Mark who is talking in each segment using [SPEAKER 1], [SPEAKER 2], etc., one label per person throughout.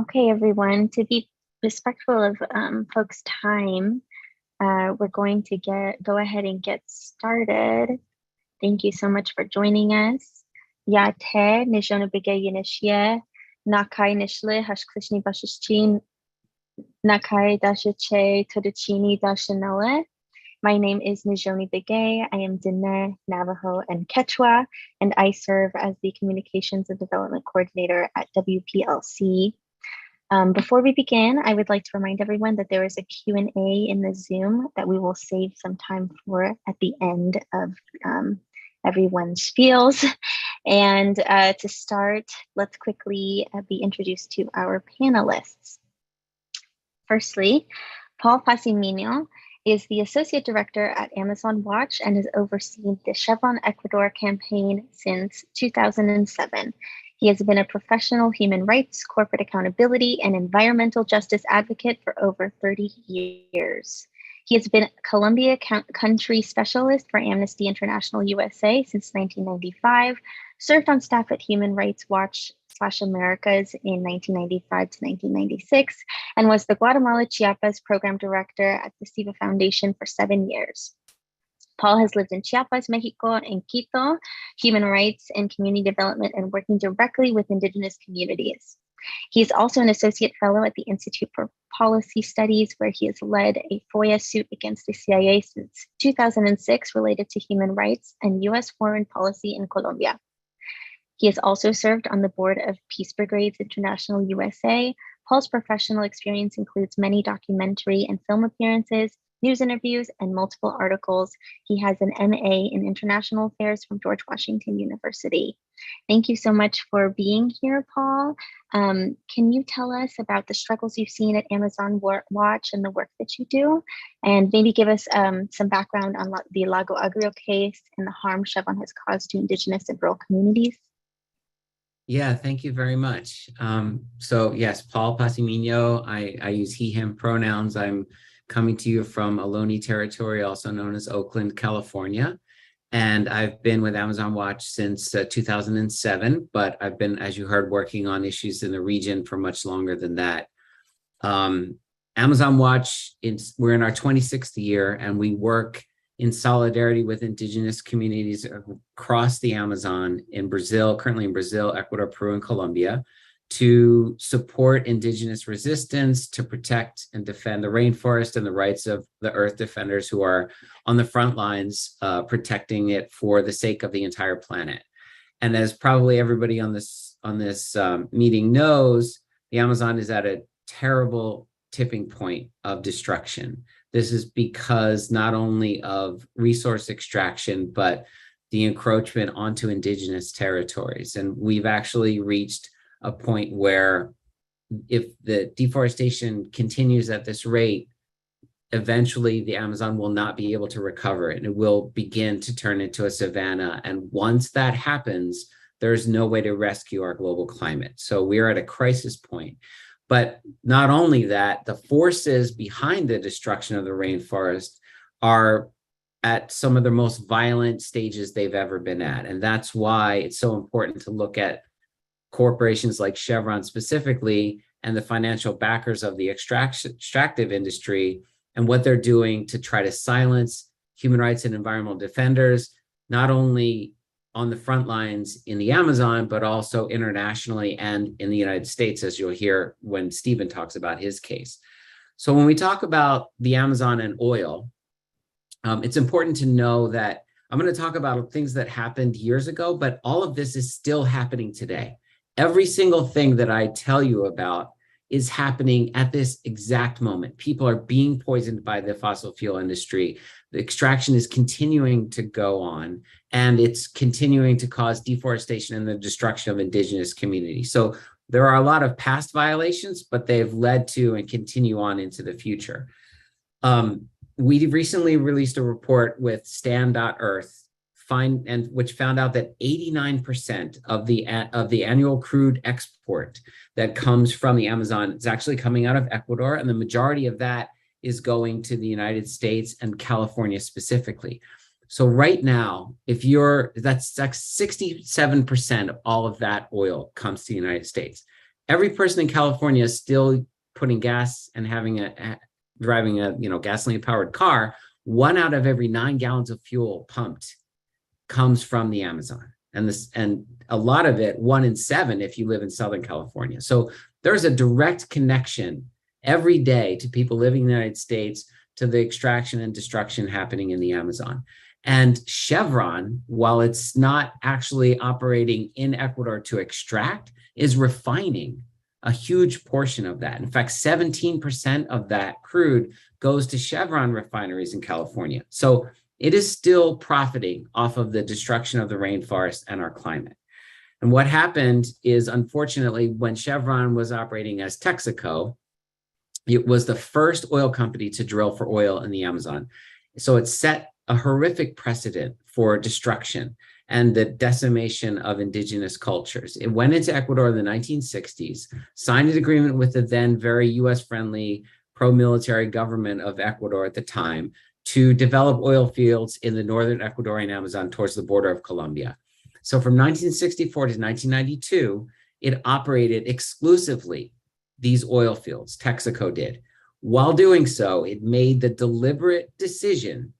[SPEAKER 1] Okay, everyone, to be respectful of folks' time, we're going to go ahead and get started. Thank you so much for joining us. Ya te nishona bige yinishye, nakai nishle hashklishni bashishchin, nakai dashiche todachini dashinoe. My name is Nijoni Begay. I am Diné, Navajo, and Quechua, and I serve as the Communications and Development Coordinator at WPLC. Before we begin, I would like to remind everyone that there is a Q&A in the Zoom that we will save some time for at the end of everyone's spiels. And to start, let's quickly be introduced to our panelists. Firstly, Paul Pasimino is the Associate Director at Amazon Watch and has overseen the Chevron Ecuador campaign since 2007. He has been a professional human rights, corporate accountability, and environmental justice advocate for over 30 years. He has been Colombia Country Specialist for Amnesty International USA since 1995, served on staff at Human Rights Watch /Americas in 1995 to 1996, and was the Guatemala Chiapas Program Director at the SIVA Foundation for 7 years. Paul has lived in Chiapas, Mexico, and Quito, human rights and community development, and working directly with Indigenous communities. He is also an associate fellow at the Institute for Policy Studies, where he has led a FOIA suit against the CIA since 2006 related to human rights and US foreign policy in Colombia. He has also served on the board of Peace Brigades International USA. Paul's professional experience includes many documentary and film appearances, news interviews, and multiple articles. He has an MA in International Affairs from George Washington University. Thank you so much for being here, Paul. Can you tell us about the struggles you've seen at Amazon Watch and the work that you do? And maybe give us some background on the Lago Agrio case and the harm Chevron has caused to Indigenous and rural communities?
[SPEAKER 2] Yeah, thank you very much. So yes, Paul Pasimino, I use he, him pronouns. I'm coming to you from Ohlone Territory, also known as Oakland, California. And I've been with Amazon Watch since 2007, but I've been, as you heard, working on issues in the region for much longer than that. Amazon Watch, we're in our 26th year, and we work in solidarity with Indigenous communities across the Amazon in Brazil, currently in Brazil, Ecuador, Peru, and Colombia, to support Indigenous resistance, to protect and defend the rainforest and the rights of the earth defenders who are on the front lines, protecting it for the sake of the entire planet. And as probably everybody on this meeting knows, the Amazon is at a terrible tipping point of destruction. This is because not only of resource extraction, but the encroachment onto Indigenous territories. And we've actually reached a point where if the deforestation continues at this rate, eventually the Amazon will not be able to recover it, and it will begin to turn into a savanna. And once that happens, there's no way to rescue our global climate. So we're at a crisis point. But not only that, the forces behind the destruction of the rainforest are at some of the most violent stages they've ever been at. And that's why it's so important to look at corporations like Chevron specifically and the financial backers of the extractive industry and what they're doing to try to silence human rights and environmental defenders, not only on the front lines in the Amazon, but also internationally and in the United States, as you'll hear when Stephen talks about his case. So when we talk about the Amazon and oil, it's important to know that I'm going to talk about things that happened years ago, but all of this is still happening today. Every single thing that I tell you about is happening at this exact moment. People are being poisoned by the fossil fuel industry. The extraction is continuing to go on, and it's continuing to cause deforestation and the destruction of Indigenous communities. So there are a lot of past violations, but they've led to and continue on into the future. We recently released a report with Stand.Earth, which found out that 89% of the annual crude export that comes from the Amazon is actually coming out of Ecuador, and the majority of that is going to the United States and California specifically. So right now, that's 67% of all of that oil comes to the United States. every person in California is still putting gas and driving a gasoline powered car. 1 out of every 9 gallons of fuel pumped comes from the Amazon. And a lot of it, 1 in 7, if you live in Southern California. So there's a direct connection every day to people living in the United States, to the extraction and destruction happening in the Amazon. And Chevron, while it's not actually operating in Ecuador to extract, is refining a huge portion of that. In fact, 17% of that crude goes to Chevron refineries in California. So it is still profiting off of the destruction of the rainforest and our climate. And what happened is, unfortunately, when Chevron was operating as Texaco, it was the first oil company to drill for oil in the Amazon. So it set a horrific precedent for destruction and the decimation of indigenous cultures. It went into Ecuador in the 1960s, signed an agreement with the then very US-friendly pro-military government of Ecuador at the time to develop oil fields in the northern Ecuadorian Amazon towards the border of Colombia. So from 1964 to 1992, it operated exclusively these oil fields, Texaco did. While doing so, it made the deliberate decision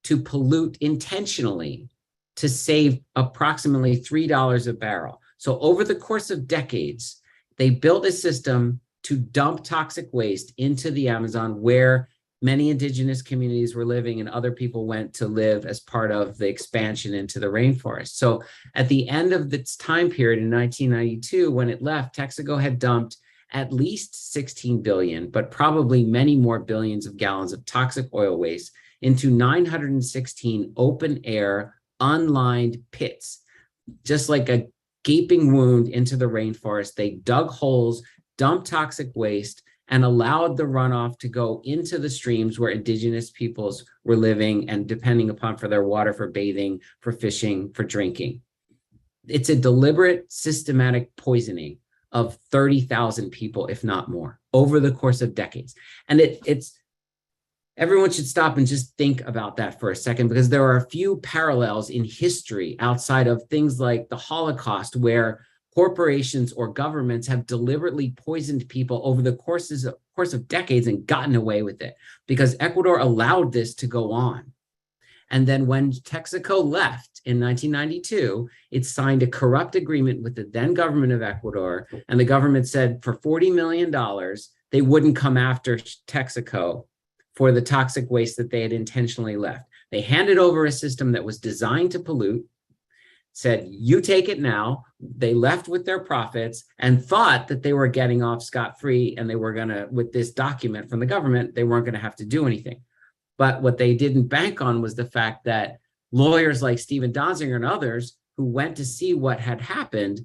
[SPEAKER 2] to pollute intentionally to save approximately $3 a barrel. So over the course of decades, they built a system to dump toxic waste into the Amazon, where many indigenous communities were living and other people went to live as part of the expansion into the rainforest. So at the end of its time period in 1992, when it left, Texaco had dumped at least 16 billion, but probably many more billions of gallons of toxic oil waste into 916 open air, unlined pits, just like a gaping wound into the rainforest. They dug holes, dumped toxic waste, and allowed the runoff to go into the streams where indigenous peoples were living and depending upon for their water, for bathing, for fishing, for drinking. It's a deliberate, systematic poisoning of 30,000 people, if not more, over the course of decades. And it's everyone should stop and just think about that for a second, because there are a few parallels in history outside of things like the Holocaust, where corporations or governments have deliberately poisoned people over the course of decades and gotten away with it, because Ecuador allowed this to go on. And then when Texaco left in 1992, it signed a corrupt agreement with the then government of Ecuador. And the government said for $40 million, they wouldn't come after Texaco for the toxic waste that they had intentionally left. They handed over a system that was designed to pollute, said, you take it now. They left with their profits and thought that they were getting off scot-free, and they were gonna, with this document from the government, they weren't gonna have to do anything. But what they didn't bank on was the fact that lawyers like Stephen Donzinger and others who went to see what had happened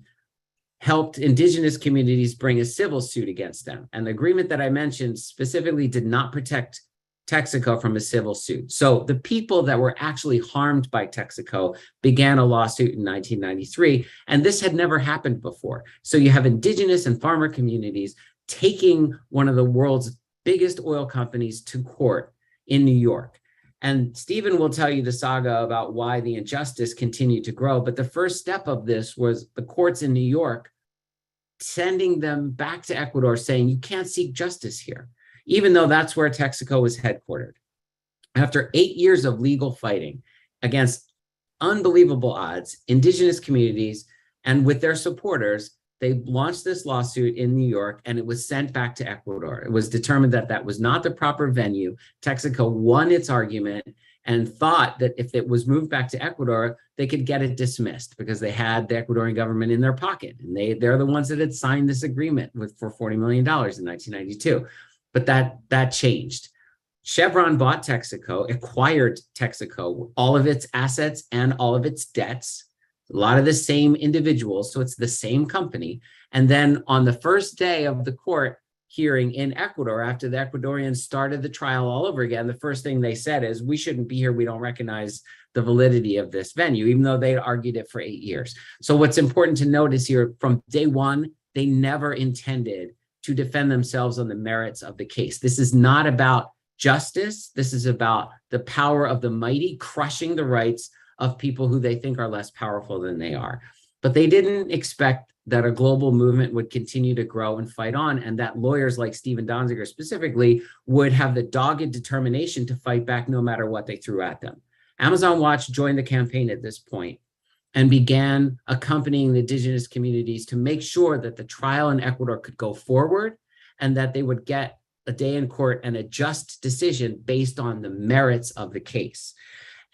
[SPEAKER 2] helped indigenous communities bring a civil suit against them. And the agreement that I mentioned specifically did not protect Texaco from a civil suit. So the people that were actually harmed by Texaco began a lawsuit in 1993, and this had never happened before. So you have indigenous and farmer communities taking one of the world's biggest oil companies to court in New York. And Stephen will tell you the saga about why the injustice continued to grow. But the first step of this was the courts in New York sending them back to Ecuador saying, you can't seek justice here, even though that's where Texaco was headquartered. After 8 years of legal fighting against unbelievable odds, indigenous communities and with their supporters, they launched this lawsuit in New York, and it was sent back to Ecuador. It was determined that that was not the proper venue. Texaco won its argument and thought that if it was moved back to Ecuador, they could get it dismissed because they had the Ecuadorian government in their pocket. And they're the ones that had signed this agreement for $40 million in 1992. But that changed. Chevron bought Texaco, acquired Texaco, all of its assets and all of its debts, a lot of the same individuals, so it's the same company. And then on the first day of the court hearing in Ecuador, after the Ecuadorians started the trial all over again, the first thing they said is, we shouldn't be here. We don't recognize the validity of this venue, even though they argued it for 8 years. So what's important to note is here, from day one, they never intended to defend themselves on the merits of the case. This is not about justice. This is about the power of the mighty crushing the rights of people who they think are less powerful than they are. But they didn't expect that a global movement would continue to grow and fight on, and that lawyers like Stephen Donzinger specifically would have the dogged determination to fight back no matter what they threw at them. Amazon Watch joined the campaign at this point and began accompanying the indigenous communities to make sure that the trial in Ecuador could go forward and that they would get a day in court and a just decision based on the merits of the case.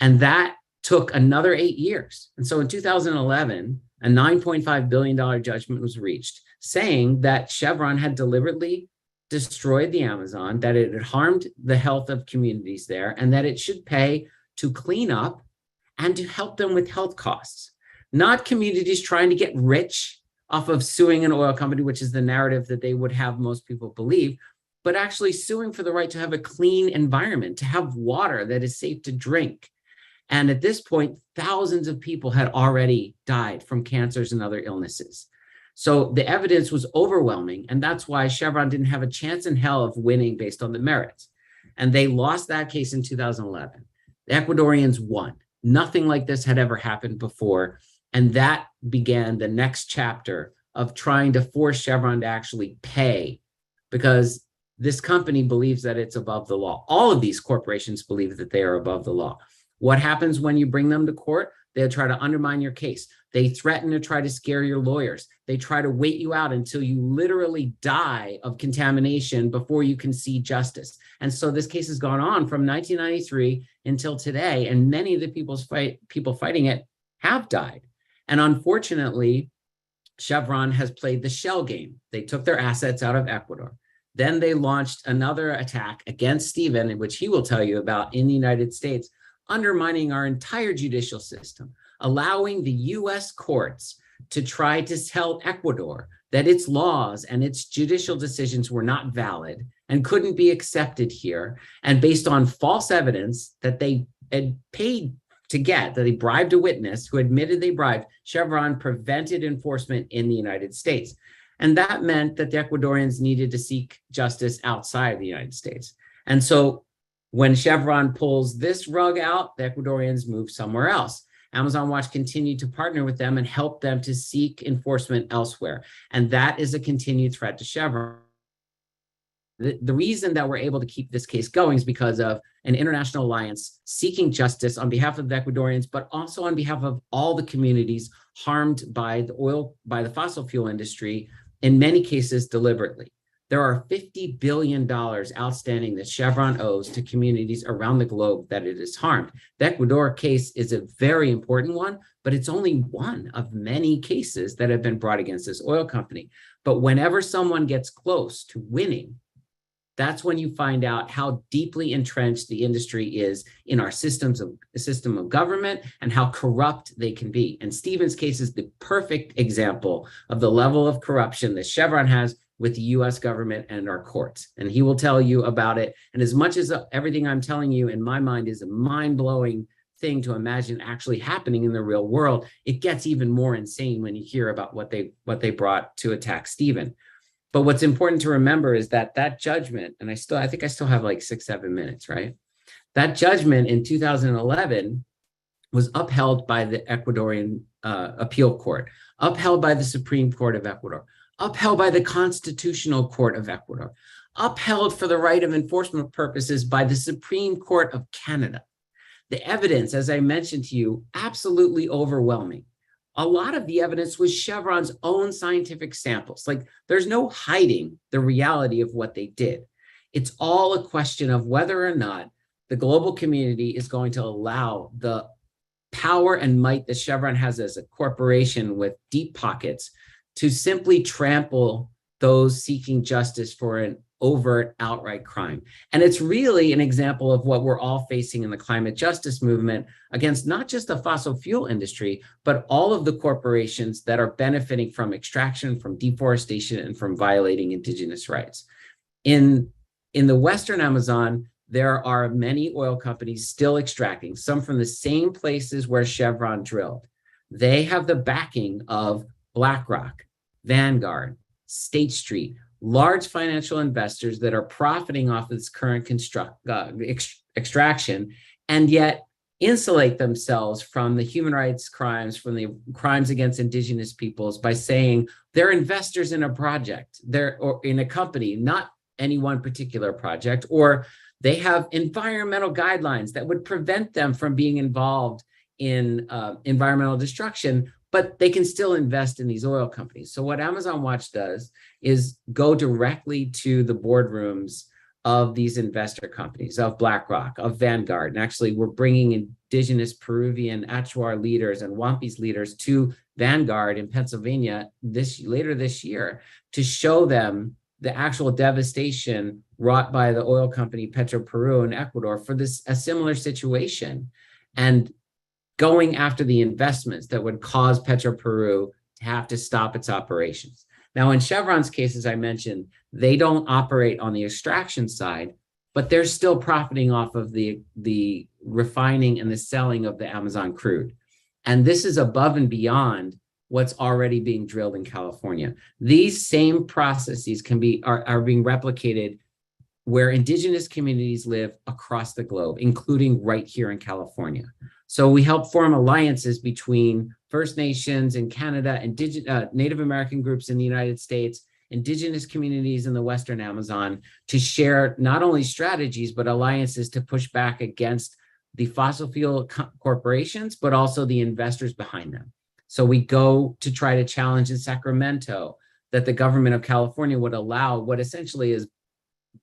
[SPEAKER 2] And that took another 8 years. And so in 2011, a $9.5 billion judgment was reached, saying that Chevron had deliberately destroyed the Amazon, that it had harmed the health of communities there, and that it should pay to clean up and to help them with health costs. Not communities trying to get rich off of suing an oil company, which is the narrative that they would have most people believe, but actually suing for the right to have a clean environment, to have water that is safe to drink. And at this point, thousands of people had already died from cancers and other illnesses. So the evidence was overwhelming, and that's why Chevron didn't have a chance in hell of winning based on the merits. And they lost that case in 2011. The Ecuadorians won. Nothing like this had ever happened before. And that began the next chapter of trying to force Chevron to actually pay, because this company believes that it's above the law. All of these corporations believe that they are above the law. What happens when you bring them to court? They'll try to undermine your case. They threaten to try to scare your lawyers. They try to wait you out until you literally die of contamination before you can see justice. And so this case has gone on from 1993 until today, and many of the people fighting it have died. And unfortunately, Chevron has played the shell game. They took their assets out of Ecuador. Then they launched another attack against Stephen, in which he will tell you about in the United States, undermining our entire judicial system, allowing the US courts to try to tell Ecuador that its laws and its judicial decisions were not valid and couldn't be accepted here. And based on false evidence that they had paid to get, that they bribed a witness who admitted they bribed, Chevron prevented enforcement in the United States. And that meant that the Ecuadorians needed to seek justice outside of the United States. And so when Chevron pulls this rug out, the Ecuadorians move somewhere else. Amazon Watch continued to partner with them and help them to seek enforcement elsewhere. And that is a continued threat to Chevron. The reason that we're able to keep this case going is because of an international alliance seeking justice on behalf of the Ecuadorians, but also on behalf of all the communities harmed by the fossil fuel industry, in many cases deliberately. There are $50 billion outstanding that Chevron owes to communities around the globe that it has harmed. The Ecuador case is a very important one, but it's only one of many cases that have been brought against this oil company. But whenever someone gets close to winning, that's when you find out how deeply entrenched the industry is in our system of government and how corrupt they can be. And Stephen's case is the perfect example of the level of corruption that Chevron has with the US government and our courts. And he will tell you about it. And as much as everything I'm telling you in my mind is a mind-blowing thing to imagine actually happening in the real world, it gets even more insane when you hear about what they brought to attack Stephen. But what's important to remember is that that judgment, and I think I still have like 6-7 minutes, right? That judgment in 2011 was upheld by the Ecuadorian appeal court, upheld by the Supreme Court of Ecuador, upheld by the Constitutional Court of Ecuador, upheld for the right of enforcement purposes by the Supreme Court of Canada. The evidence, as I mentioned to you, absolutely overwhelming. A lot of the evidence was Chevron's own scientific samples. Like, there's no hiding the reality of what they did. It's all a question of whether or not the global community is going to allow the power and might that Chevron has as a corporation with deep pockets to simply trample those seeking justice for an overt, outright crime. And it's really an example of what we're all facing in the climate justice movement against not just the fossil fuel industry, but all of the corporations that are benefiting from extraction, from deforestation, and from violating indigenous rights. In the Western Amazon, there are many oil companies still extracting, some from the same places where Chevron drilled. They have the backing of BlackRock, Vanguard, State Street, large financial investors that are profiting off of this current extraction. And yet insulate themselves from the human rights crimes, from the crimes against indigenous peoples by saying they're investors in a project, or in a company, not any one particular project, or they have environmental guidelines that would prevent them from being involved in environmental destruction, but they can still invest in these oil companies. So what Amazon Watch does is go directly to the boardrooms of these investor companies, of BlackRock, of Vanguard. And actually, we're bringing indigenous Peruvian Achuar leaders and Wampis leaders to Vanguard in Pennsylvania later this year to show them the actual devastation wrought by the oil company Petroperú in Ecuador for a similar situation, and going after the investments that would cause Petroperú to have to stop its operations. Now, in Chevron's case, as I mentioned, they don't operate on the extraction side, but they're still profiting off of the refining and the selling of the Amazon crude. And this is above and beyond what's already being drilled in California. These same processes are being replicated where indigenous communities live across the globe, including right here in California. So we help form alliances between First Nations in Canada, Native American groups in the United States, indigenous communities in the Western Amazon, to share not only strategies, but alliances to push back against the fossil fuel corporations, but also the investors behind them. So we go to try to challenge in Sacramento that the government of California would allow what essentially is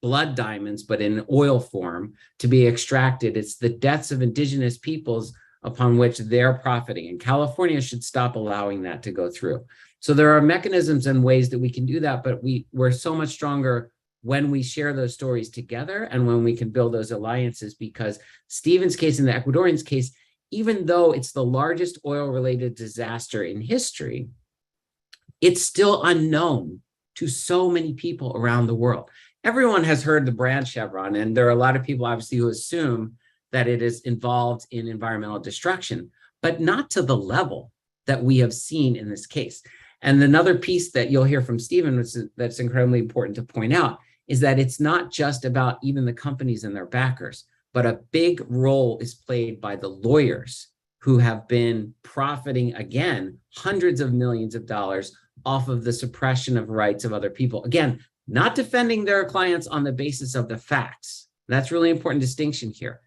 [SPEAKER 2] blood diamonds, but in oil form, to be extracted. It's the deaths of indigenous peoples upon which they're profiting. And California should stop allowing that to go through. So there are mechanisms and ways that we can do that, but we're so much stronger when we share those stories together and when we can build those alliances, because Stephen's case and the Ecuadorian's case, even though it's the largest oil-related disaster in history, it's still unknown to so many people around the world. Everyone has heard the brand Chevron, and there are a lot of people obviously who assume that it is involved in environmental destruction, but not to the level that we have seen in this case. And another piece that you'll hear from Stephen, that's incredibly important to point out, is that it's not just about even the companies and their backers, but a big role is played by the lawyers who have been profiting, again, hundreds of millions of dollars off of the suppression of rights of other people. Again, not defending their clients on the basis of the facts. That's really important distinction here.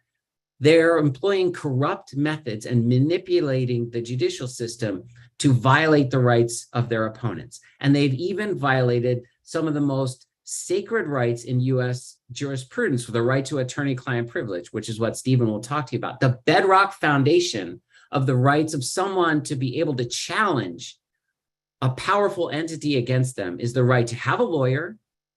[SPEAKER 2] They're employing corrupt methods and manipulating the judicial system to violate the rights of their opponents. And they've even violated some of the most sacred rights in US jurisprudence, for the right to attorney-client privilege, which is what Stephen will talk to you about. The bedrock foundation of the rights of someone to be able to challenge a powerful entity against them is the right to have a lawyer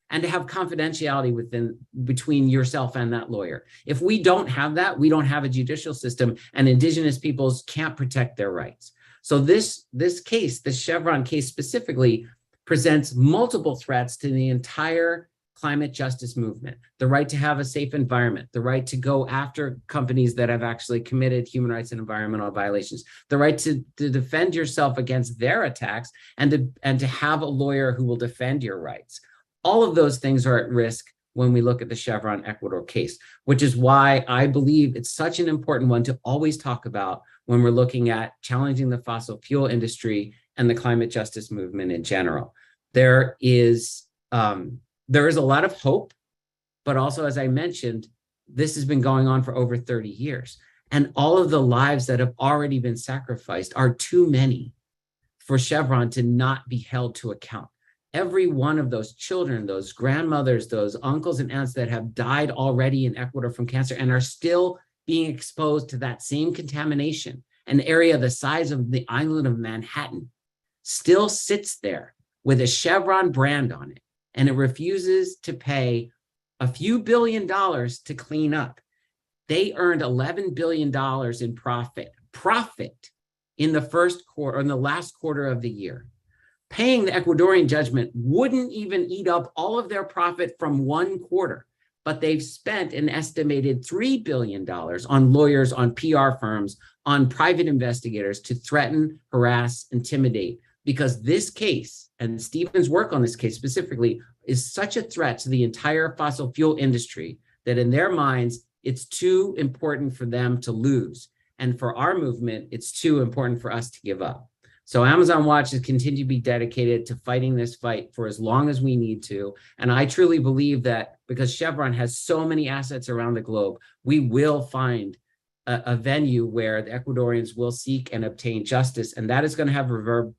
[SPEAKER 2] and to have confidentiality between yourself and that lawyer. If we don't have that, we don't have a judicial system, and indigenous peoples can't protect their rights. So this case, the Chevron case specifically, presents multiple threats to the entire climate justice movement: the right to have a safe environment, the right to go after companies that have actually committed human rights and environmental violations, the right to defend yourself against their attacks, and to have a lawyer who will defend your rights. All of those things are at risk when we look at the Chevron Ecuador case, which is why I believe it's such an important one to always talk about when we're looking at challenging the fossil fuel industry and the climate justice movement in general. There is a lot of hope, but also, as I mentioned, this has been going on for over 30 years. And all of the lives that have already been sacrificed are too many for Chevron to not be held to account. Every one of those children, those grandmothers, those uncles and aunts that have died already in Ecuador from cancer and are still being exposed to that same contamination, an area the size of the island of Manhattan, still sits there with a Chevron brand on it, and it refuses to pay a few $1 billion to clean up. They earned $11 billion in profit in the first quarter, in the last quarter of the year. Paying the Ecuadorian judgment wouldn't even eat up all of their profit from one quarter, but they've spent an estimated $3 billion on lawyers, on PR firms, on private investigators to threaten, harass, intimidate, because this case, and Stephen's work on this case specifically, is such a threat to the entire fossil fuel industry that in their minds, it's too important for them to lose. And for our movement, it's too important for us to give up. So Amazon Watch has continued to be dedicated to fighting this fight for as long as we need to. And I truly believe that because Chevron has so many assets around the globe, we will find a venue where the Ecuadorians will seek and obtain justice. And that is going to have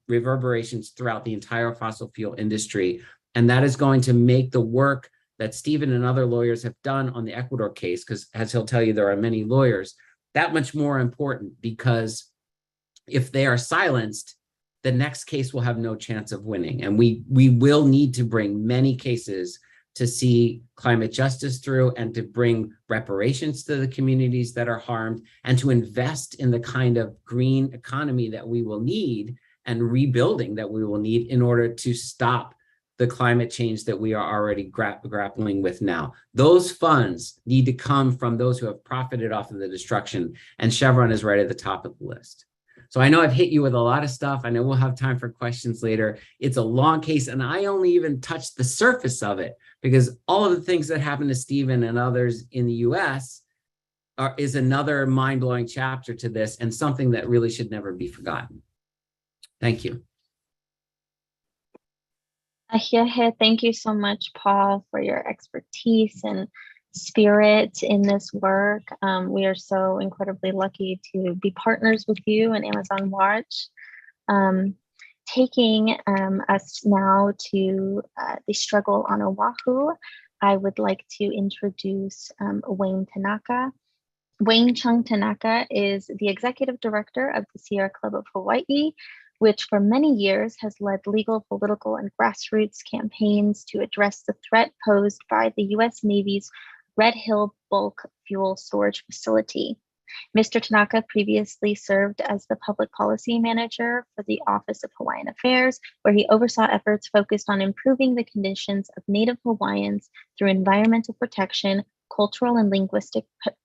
[SPEAKER 2] reverberations throughout the entire fossil fuel industry. And that is going to make the work that Stephen and other lawyers have done on the Ecuador case, because as he'll tell you, there are many lawyers, that much more important, because if they are silenced, the next case will have no chance of winning. And we will need to bring many cases to see climate justice through, and to bring reparations to the communities that are harmed, and to invest in the kind of green economy that we will need and rebuilding that we will need in order to stop the climate change that we are already grappling with now. Those funds need to come from those who have profited off of the destruction, and Chevron is right at the top of the list. So I know I've hit you with a lot of stuff. I know we'll have time for questions later. It's a long case, and I only even touched the surface of it, because all of the things that happened to Stephen and others in the US is another mind-blowing chapter to this, and something that really should never be forgotten. Thank you.
[SPEAKER 1] Thank you so much, Paul, for your expertise and spirit in this work. We are so incredibly lucky to be partners with you and Amazon Watch. Taking us now to the struggle on Oahu, I would like to introduce Wayne Tanaka. Wayne Chung Tanaka is the executive director of the Sierra Club of Hawaii, which for many years has led legal, political, and grassroots campaigns to address the threat posed by the US Navy's Red Hill Bulk Fuel Storage Facility. Mr. Tanaka previously served as the public policy manager for the Office of Hawaiian Affairs, where he oversaw efforts focused on improving the conditions of Native Hawaiians through environmental protection, cultural and linguistic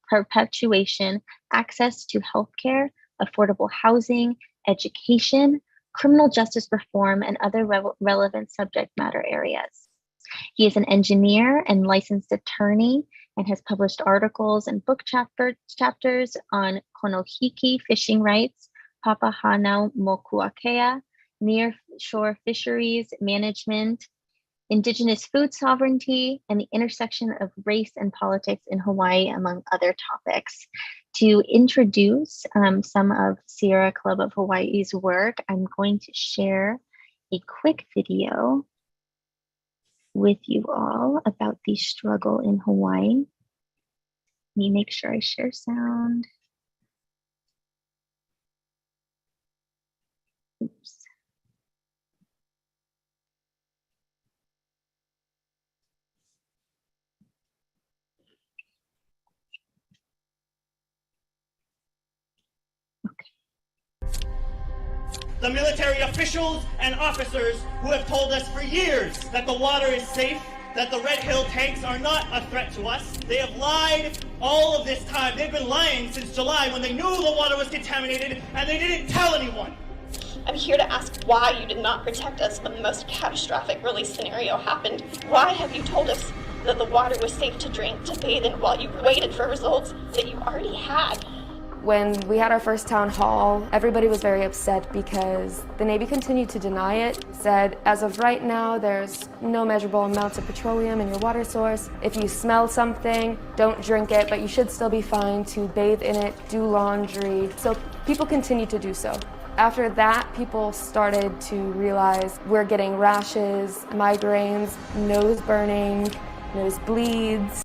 [SPEAKER 1] perpetuation, access to healthcare, affordable housing, education, criminal justice reform, and other relevant subject matter areas. He is an engineer and licensed attorney, and has published articles and book chapters on Konohiki fishing rights, Papahanau Mokuakea, near shore fisheries management, Indigenous food sovereignty, and the intersection of race and politics in Hawaii, among other topics. To introduce some of Sierra Club of Hawaii's work, I'm going to share a quick video with you all about the struggle in Hawaii. Let me make sure I share sound. Oops.
[SPEAKER 3] The military officials and officers who have told us for years that the water is safe, that the Red Hill tanks are not a threat to us. They have lied all of this time. They've been lying since July when they knew the water was contaminated and they didn't tell anyone.
[SPEAKER 4] I'm here to ask why you did not protect us when the most catastrophic release scenario happened. Why have you told us that the water was safe to drink, to bathe in, while you waited for results that you already had?
[SPEAKER 5] When we had our first town hall, everybody was very upset because the Navy continued to deny it, said, as of right now, there's no measurable amounts of petroleum in your water source. If you smell something, don't drink it, but you should still be fine to bathe in it, do laundry. So people continued to do so. After that, people started to realize we're getting rashes, migraines, nose burning, nose bleeds.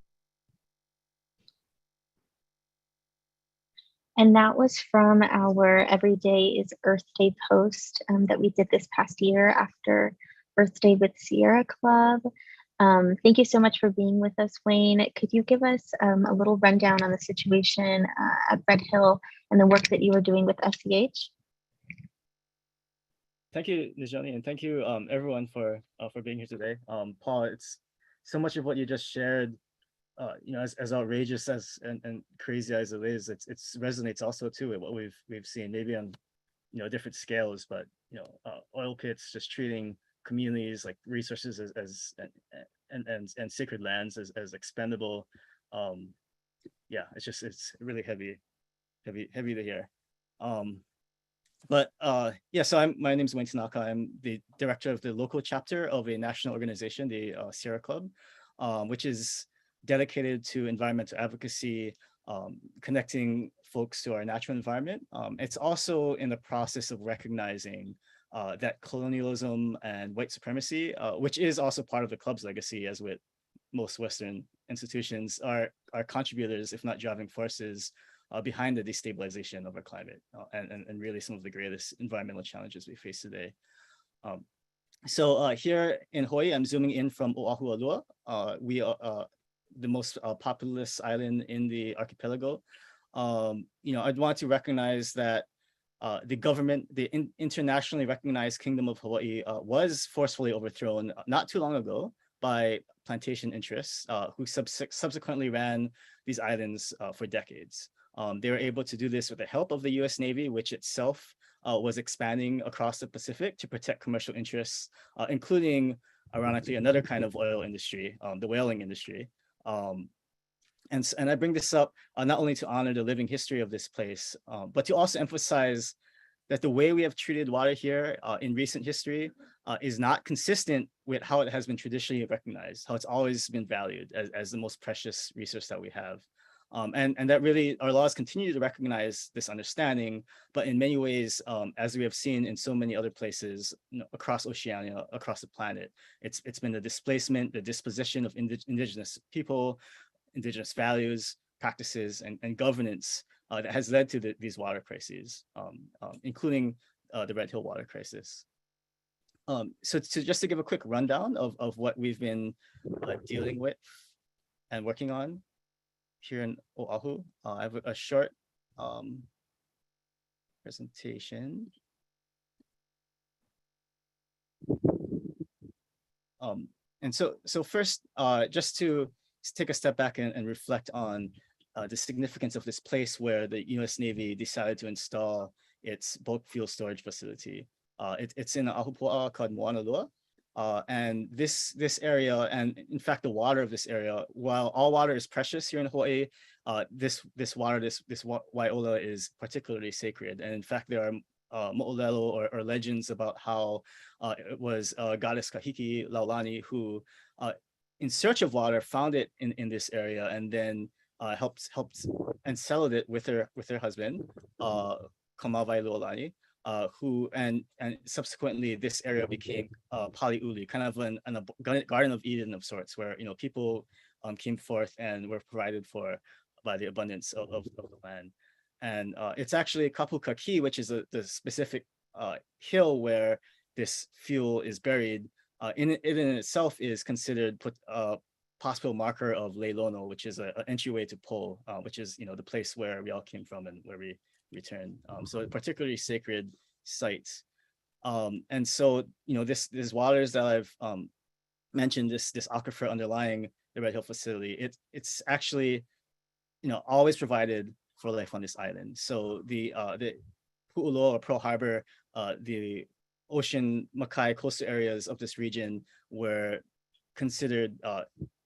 [SPEAKER 1] And that was from our Every Day is Earth Day post that we did this past year after Earth Day with Sierra Club. Thank you so much for being with us, Wayne. Could you give us a little rundown on the situation at Red Hill and the work that you were doing with SEH?
[SPEAKER 6] Thank you, Nijani, and thank you everyone for being here today. Paul, it's so much of what you just shared. You know, as outrageous as and crazy as it is, it resonates also too with what we've seen, maybe on different scales, but oil pits just treating communities like resources as and sacred lands as expendable. Yeah, it's really heavy. heavy to hear. Yeah, so my name is Wayne Tanaka. I'm the director of the local chapter of a national organization, the Sierra Club, which is dedicated to environmental advocacy, connecting folks to our natural environment. It's also in the process of recognizing that colonialism and white supremacy, which is also part of the club's legacy, as with most Western institutions, are contributors, if not driving forces, behind the destabilization of our climate and really some of the greatest environmental challenges we face today. So here in Hawaii, I'm zooming in from Oahu, Alua. We are the most populous island in the archipelago. I'd want to recognize that the government, the internationally recognized Kingdom of Hawaii, was forcefully overthrown not too long ago by plantation interests who subsequently ran these islands for decades. They were able to do this with the help of the US Navy, which itself was expanding across the Pacific to protect commercial interests, including, ironically, another kind of oil industry, the whaling industry. And I bring this up not only to honor the living history of this place, but to also emphasize that the way we have treated water here in recent history is not consistent with how it has been traditionally recognized, how it's always been valued as the most precious resource that we have. And that really, our laws continue to recognize this understanding, but in many ways, as we have seen in so many other places across Oceania, across the planet, it's been the displacement, the disposition of indigenous people, indigenous values, practices, and governance that has led to these water crises, including the Red Hill water crisis. So just to give a quick rundown of what we've been dealing with and working on here in Oahu, I have a short presentation. And so first, just to take a step back and reflect on the significance of this place where the US Navy decided to install its bulk fuel storage facility. It's in Ahupua'a called Moanalua. And this area, and in fact the water of this area, while all water is precious here in Hawaii, this Waiola is particularly sacred. And in fact, there are mo'olelo or legends about how it was goddess Kahiki Laulani who, in search of water, found it in this area, and then helped and settled it with her husband, Kamawai Laulani. Who and subsequently this area became Paliuli, kind of a Garden of Eden of sorts, where people came forth and were provided for by the abundance of the land. And it's actually Kapukaki, which is the specific hill where this fuel is buried. In itself is considered a possible marker of Leilono, which is an entryway to Po, which is the place where we all came from and where we return. So a particularly sacred site. And so, this waters that I've mentioned, this aquifer underlying the Red Hill facility, it's actually, always provided for life on this island. So the Pu'ulo or Pearl Harbor, the ocean Makai coastal areas of this region were considered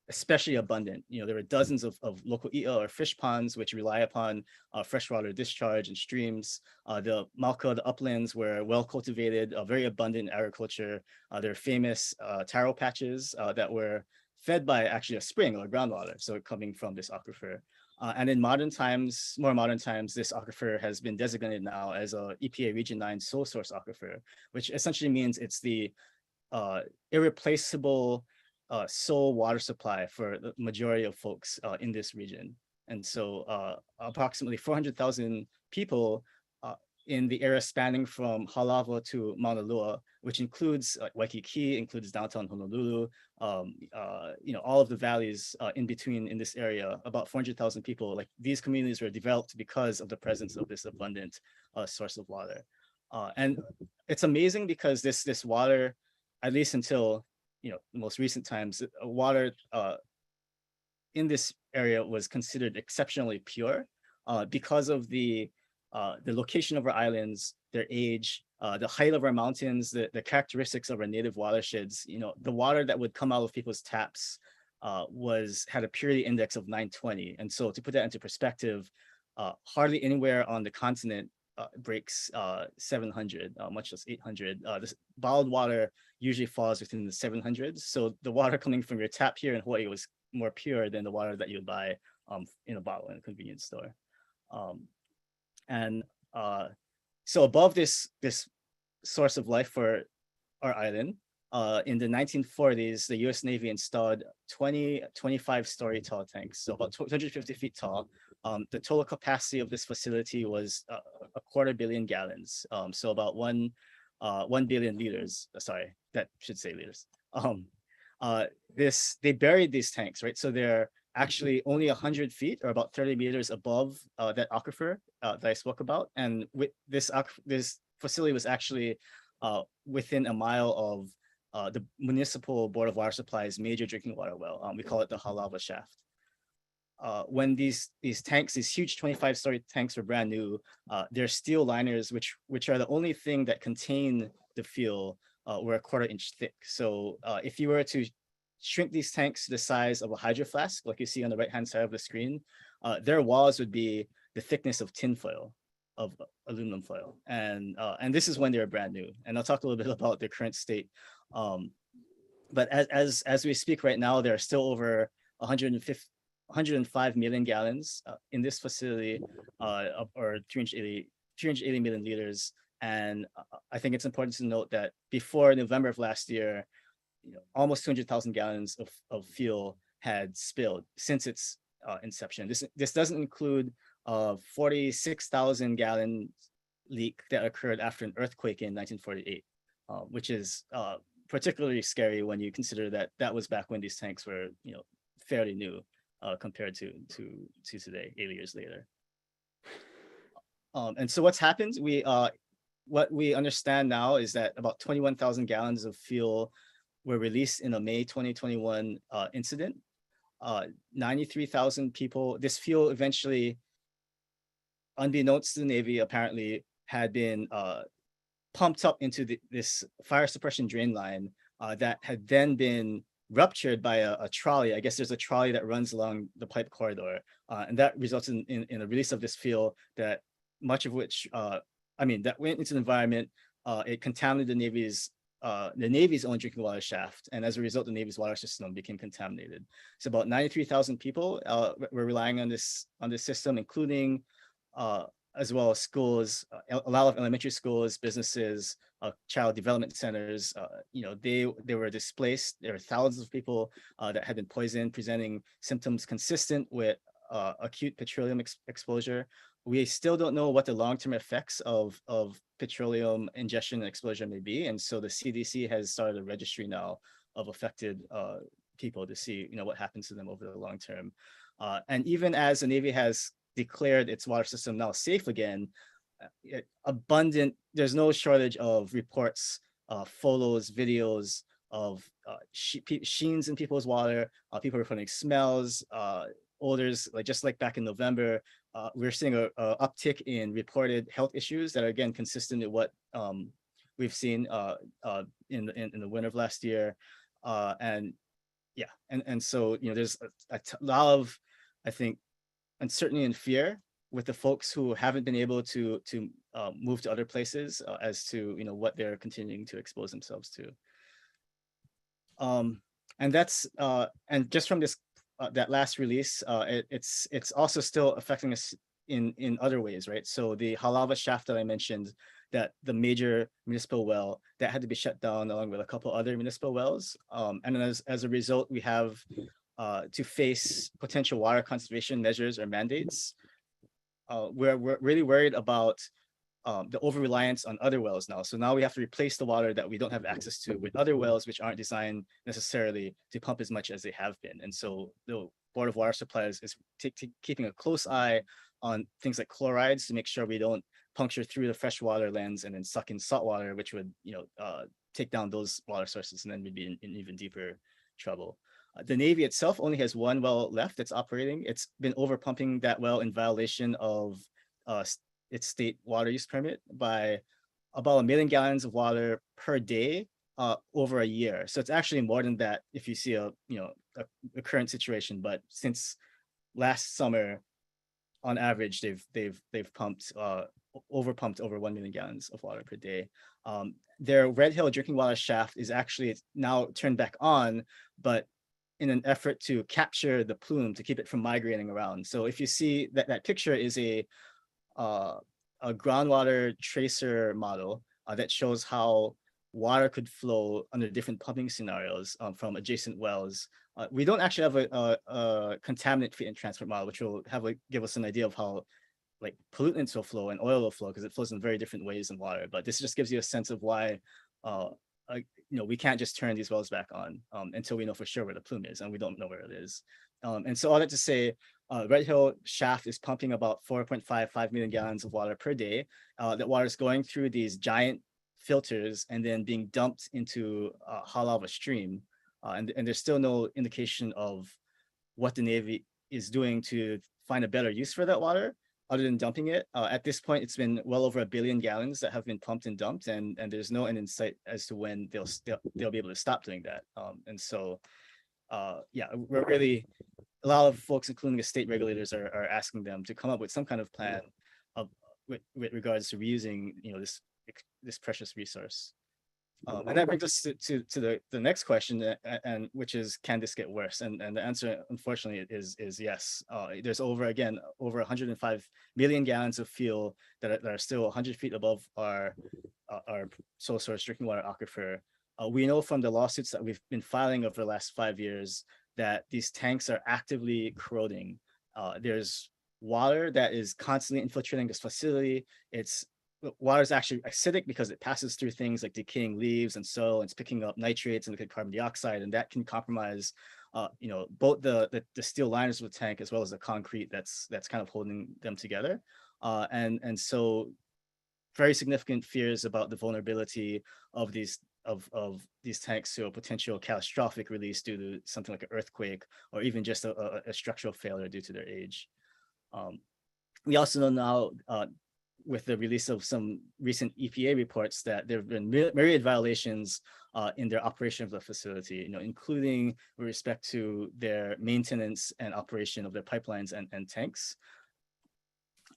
[SPEAKER 6] especially abundant. There were dozens of local i'a or fish ponds which rely upon freshwater discharge and streams. The Malka, the uplands, were well cultivated, very abundant agriculture. There are famous taro patches that were fed by actually a spring or groundwater, so coming from this aquifer. And in more modern times, this aquifer has been designated now as a EPA Region 9 sole source aquifer, which essentially means it's the irreplaceable sole water supply for the majority of folks in this region. And so approximately 400,000 people in the area spanning from Halawa to Mauna Loa, which includes Waikiki, includes downtown Honolulu, all of the valleys in between in this area, about 400,000 people. Like, these communities were developed because of the presence of this abundant source of water. And it's amazing because this water, at least until the most recent times, water in this area was considered exceptionally pure because of the location of our islands, their age, the height of our mountains, the characteristics of our native watersheds. The water that would come out of people's taps had a purity index of 920. And so, to put that into perspective, hardly anywhere on the continent breaks 700, much less 800. This bottled water usually falls within the 700s. So the water coming from your tap here in Hawaii was more pure than the water that you would buy in a bottle in a convenience store. So above this source of life for our island, in the 1940s, the US Navy installed 25-story tall tanks, so about 250 feet tall. The total capacity of this facility was a 250 million gallons, so about 1 billion liters. Sorry, that should say liters. They buried these tanks, right? So they're actually only 100 feet or about 30 meters above that aquifer that I spoke about. And with this facility was actually within a mile of the Municipal Board of Water Supply's major drinking water well. We call it the Halava Shaft. When these tanks, these huge 25-story tanks were brand new, they're steel liners, which are the only thing that contain the fuel, were a 1/4 inch thick. So if you were to shrink these tanks to the size of a hydro flask, like you see on the right-hand side of the screen, their walls would be the thickness of tin foil, of aluminum foil. And this is when they were brand new. And I'll talk a little bit about their current state. But as we speak right now, there are still over 105 million gallons in this facility, or 380 million liters. And I think it's important to note that before November of last year, almost 200,000 gallons of fuel had spilled since its inception. This doesn't include 46,000 gallon leak that occurred after an earthquake in 1948, which is particularly scary when you consider that that was back when these tanks were, fairly new compared to today, 80 years later. And so what's happened? What we understand now is that about 21,000 gallons of fuel were released in a May 2021 incident. 93,000 people. This fuel eventually, unbeknownst to the Navy, apparently had been pumped up into this fire suppression drain line that had then been ruptured by a trolley. I guess there's a trolley that runs along the pipe corridor, and that results in a release of this fuel that much of which, that went into the environment. It contaminated the Navy's own drinking water shaft, and as a result, the Navy's water system became contaminated. So about 93,000 people were relying on this system, including as well as schools, a lot of elementary schools, businesses, child development centers. They were displaced. There were thousands of people that had been poisoned, presenting symptoms consistent with acute petroleum exposure. We still don't know what the long-term effects of petroleum ingestion and exposure may be, and so the CDC has started a registry now of affected people to see, what happens to them over the long term. And even as the Navy has declared its water system now safe again, there's no shortage of reports, photos, videos of sheens in people's water, people reporting smells, odors, just like back in November. We're seeing a uptick in reported health issues that are again consistent with what we've seen in the winter of last year, and so there's a lot of, I think, uncertainty and fear with the folks who haven't been able to move to other places as to what they're continuing to expose themselves to. And that's and just from this that last release, it's also still affecting us in other ways, right? So the Halava Shaft that I mentioned, that the major municipal well that had to be shut down along with a couple other municipal wells, and then as a result, we have to face potential water conservation measures or mandates. We're really worried about the over-reliance on other wells now. So now we have to replace the water that we don't have access to with other wells which aren't designed necessarily to pump as much as they have been. And so the Board of Water Supplies is keeping a close eye on things like chlorides to make sure we don't puncture through the freshwater lens and then suck in salt water, which would take down those water sources, and then we'd be in even deeper trouble. The Navy itself only has one well left that's operating. It's been over pumping that well in violation of its state water use permit by about 1 million gallons of water per day over a year. So it's actually more than that if you see a current situation. But since last summer, on average, they've pumped over 1 million gallons of water per day. Their Red Hill drinking water shaft is actually now turned back on, but in an effort to capture the plume to keep it from migrating around. So if you see that picture is a groundwater tracer model that shows how water could flow under different pumping scenarios from adjacent wells. We don't actually have a contaminant treatment transport model, which will give us an idea of how like pollutants will flow and oil will flow, because it flows in very different ways in water. But this just gives you a sense of why we can't just turn these wells back on until we know for sure where the plume is, and we don't know where it is. And so all that to say, Red Hill shaft is pumping about 4.55 million gallons of water per day. That water is going through these giant filters and then being dumped into a hot lava stream. And there's still no indication of what the Navy is doing to find a better use for that water other than dumping it. At this point, it's been well over 1 billion gallons that have been pumped and dumped, and there's no end in sight as to when they'll be able to stop doing that. And so, yeah, we're really, a lot of folks, including the state regulators, are asking them to come up with some kind of plan with regards to reusing, this precious resource. And that brings us to the next question, and which is, can this get worse? And the answer, unfortunately, is yes. There's over 105 million gallons of fuel that are still 100 feet above our sole source drinking water aquifer. We know from the lawsuits that we've been filing over the last 5 years that these tanks are actively corroding. There's water that is constantly infiltrating this facility. Water is actually acidic because it passes through things like decaying leaves and soil, and it's picking up nitrates and liquid carbon dioxide, and that can compromise, both the steel liners of the tank as well as the concrete that's kind of holding them together. And so, very significant fears about the vulnerability of these tanks to a potential catastrophic release due to something like an earthquake, or even just a structural failure due to their age. We also know now, with the release of some recent EPA reports, that there have been myriad violations in their operation of the facility, including with respect to their maintenance and operation of their pipelines and tanks.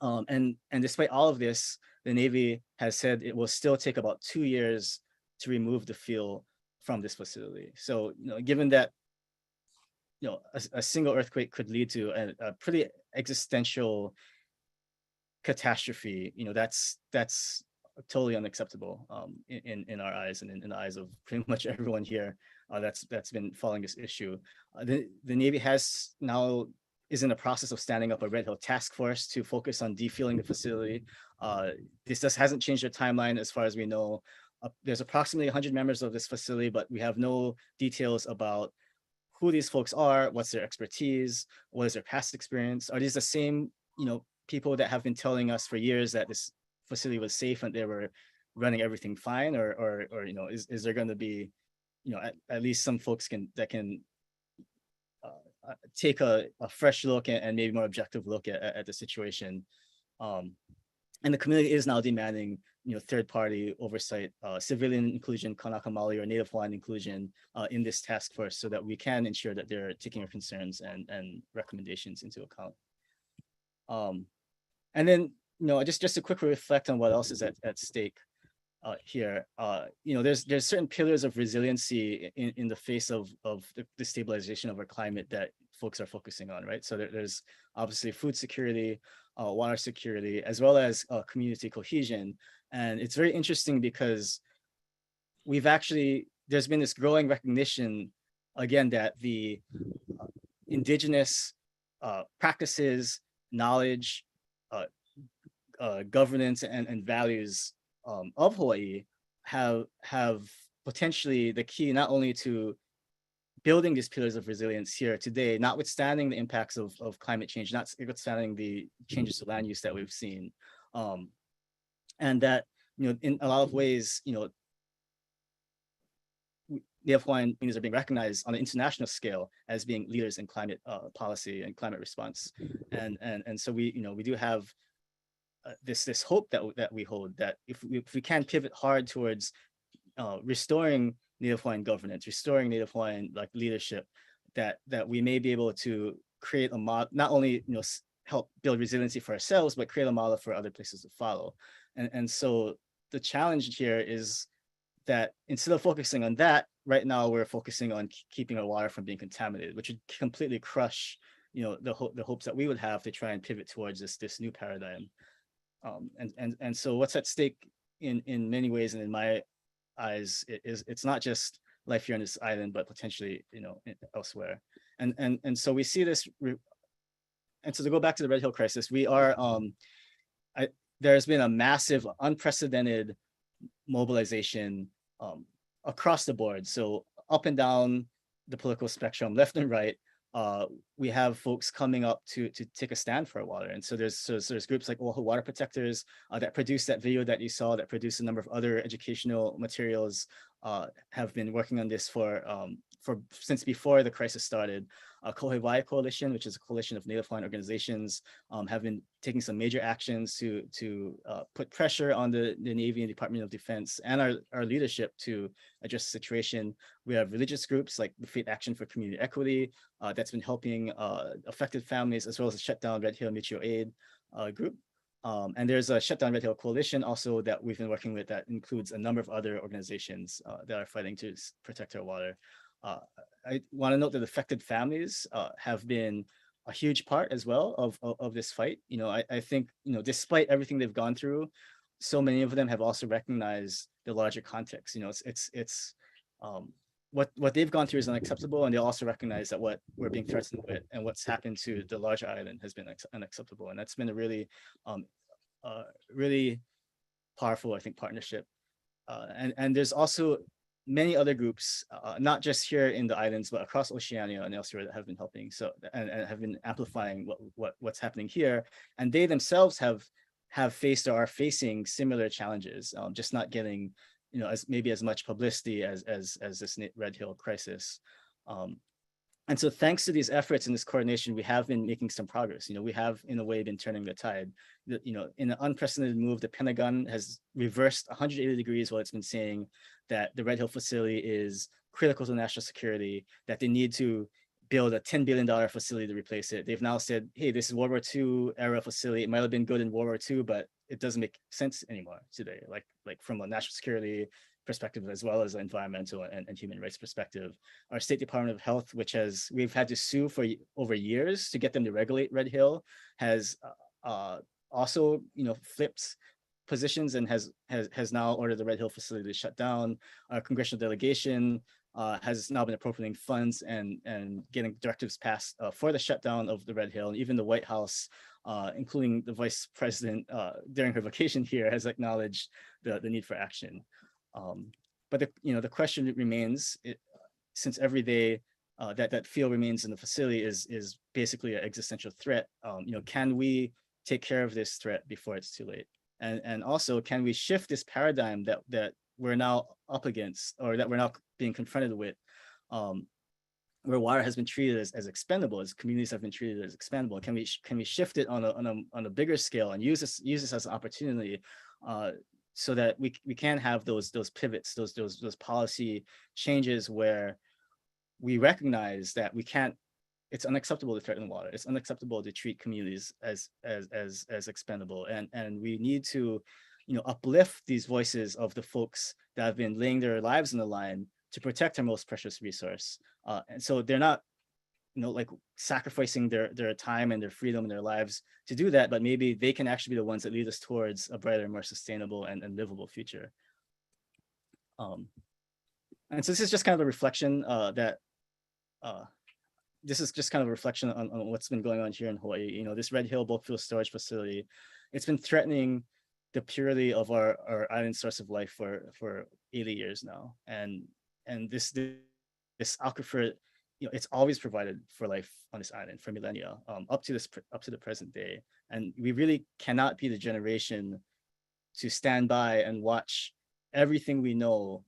[SPEAKER 6] And despite all of this, the Navy has said it will still take about 2 years to remove the fuel from this facility. So, given that, a single earthquake could lead to a pretty existential catastrophe, that's totally unacceptable in our eyes, and in the eyes of pretty much everyone here that's been following this issue. The Navy is in the process of standing up a Red Hill task force to focus on defueling the facility. This just hasn't changed their timeline as far as we know. There's approximately 100 members of this facility, but we have no details about who these folks are, what's their expertise, what is their past experience. Are these the same, people that have been telling us for years that this facility was safe and they were running everything fine, or is there going to be, at least some folks that can take a fresh look and maybe more objective look at the situation. And the community is now demanding, third-party oversight, civilian inclusion, Kanaka Maoli or Native Hawaiian inclusion in this task force, so that we can ensure that they're taking our concerns and recommendations into account. And then, just to quickly reflect on what else is at stake here. There's certain pillars of resiliency in the face of the stabilization of our climate that folks are focusing on, right? So there's obviously food security, water security, as well as community cohesion. And it's very interesting because there's been this growing recognition, again, that the Indigenous practices, knowledge, governance, and values of Hawaii have potentially the key not only to building these pillars of resilience here today, notwithstanding the impacts of climate change, notwithstanding the changes to land use that we've seen, and that in a lot of ways, Native Hawaiian communities are being recognized on an international scale as being leaders in climate policy and climate response, and so we do have this hope that we hold, that if we can pivot hard towards restoring Native Hawaiian governance, restoring Native Hawaiian leadership, that we may be able to create a not only help build resiliency for ourselves, but create a model for other places to follow. And so the challenge here is that instead of focusing on that, right now we're focusing on keeping our water from being contaminated, which would completely crush, the hopes that we would have to try and pivot towards this new paradigm. And so what's at stake in many ways, and in my eyes, it's not just life here on this island, but potentially elsewhere. And so we see this. And so to go back to the Red Hill crisis, we are there's been a massive, unprecedented mobilization across the board. So up and down the political spectrum, left and right, we have folks coming up to take a stand for our water. And so there's groups like Oahu Water Protectors that produced that video that you saw, that produced a number of other educational materials, have been working on this for since before the crisis started. Kohewai Coalition, which is a coalition of Native Hawaiian organizations, have been taking some major actions to put pressure on the Navy and Department of Defense and our leadership to address the situation. We have religious groups like the Faith Action for Community Equity that's been helping affected families, as well as the Shutdown Red Hill Mutual Aid group. And there's a Shutdown Red Hill Coalition also that we've been working with that includes a number of other organizations that are fighting to protect our water. I want to note that affected families have been a huge part as well of this fight. I think, despite everything they've gone through, so many of them have also recognized the larger context. It's what they've gone through is unacceptable, and they also recognize that what we're being threatened with and what's happened to the larger island has been unacceptable. And that's been a really, really powerful, I think, partnership. And there's also many other groups, not just here in the islands, but across Oceania and elsewhere that have been helping. So and have been amplifying what's happening here. And they themselves have faced or are facing similar challenges, just not getting as much publicity as this Red Hill crisis. And so thanks to these efforts and this coordination, we have been making some progress. We have, in a way, been turning the tide. In an unprecedented move, the Pentagon has reversed 180 degrees while it's been saying that the Red Hill facility is critical to national security, that they need to build a $10 billion facility to replace it. They've now said, hey, this is World War II era facility. It might have been good in World War II, but it doesn't make sense anymore today, like from a national security perspective, as well as an environmental and human rights perspective. Our State Department of Health, which we've had to sue for over years to get them to regulate Red Hill, has also flipped positions and has now ordered the Red Hill facility to shut down. Our congressional delegation has now been appropriating funds and getting directives passed for the shutdown of the Red Hill. And even the White House, including the Vice President during her vacation here, has acknowledged the need for action. But the question remains, since every day that fuel remains in the facility is basically an existential threat. Can we take care of this threat before it's too late? And also, can we shift this paradigm that we're now up against, or that we're now being confronted with, where water has been treated as expendable, as communities have been treated as expendable? Can we shift it on a bigger scale and use this as an opportunity, so that we can have those pivots, those policy changes where we recognize that we can't. It's unacceptable to threaten water. It's unacceptable to treat communities as expendable, and we need to, uplift these voices of the folks that have been laying their lives on the line to protect our most precious resource. And so they're not, sacrificing their time and their freedom and their lives to do that, but maybe they can actually be the ones that lead us towards a brighter, more sustainable and livable future. And so this is just kind of a reflection this is just kind of a reflection on what's been going on here in Hawaii. This Red Hill bulk fuel storage facility, it's been threatening the purity of our island source of life for 80 years now. And this aquifer, it's always provided for life on this island for millennia, up to the present day. And we really cannot be the generation to stand by and watch everything we know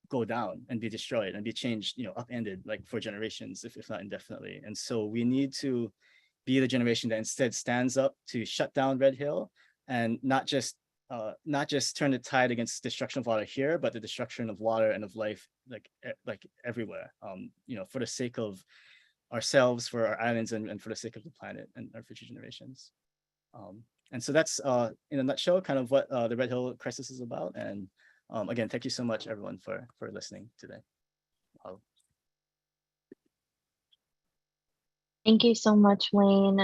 [SPEAKER 6] go down and be destroyed and be changed, upended, like for generations, if not indefinitely. And so we need to be the generation that instead stands up to shut down Red Hill, and not just turn the tide against destruction of water here, but the destruction of water and of life, like everywhere. For the sake of ourselves, for our islands, and for the sake of the planet and our future generations. And so that's, in a nutshell, kind of what the Red Hill Crisis is about. And again, thank you so much, everyone, for listening today.
[SPEAKER 1] Thank you so much, Wayne.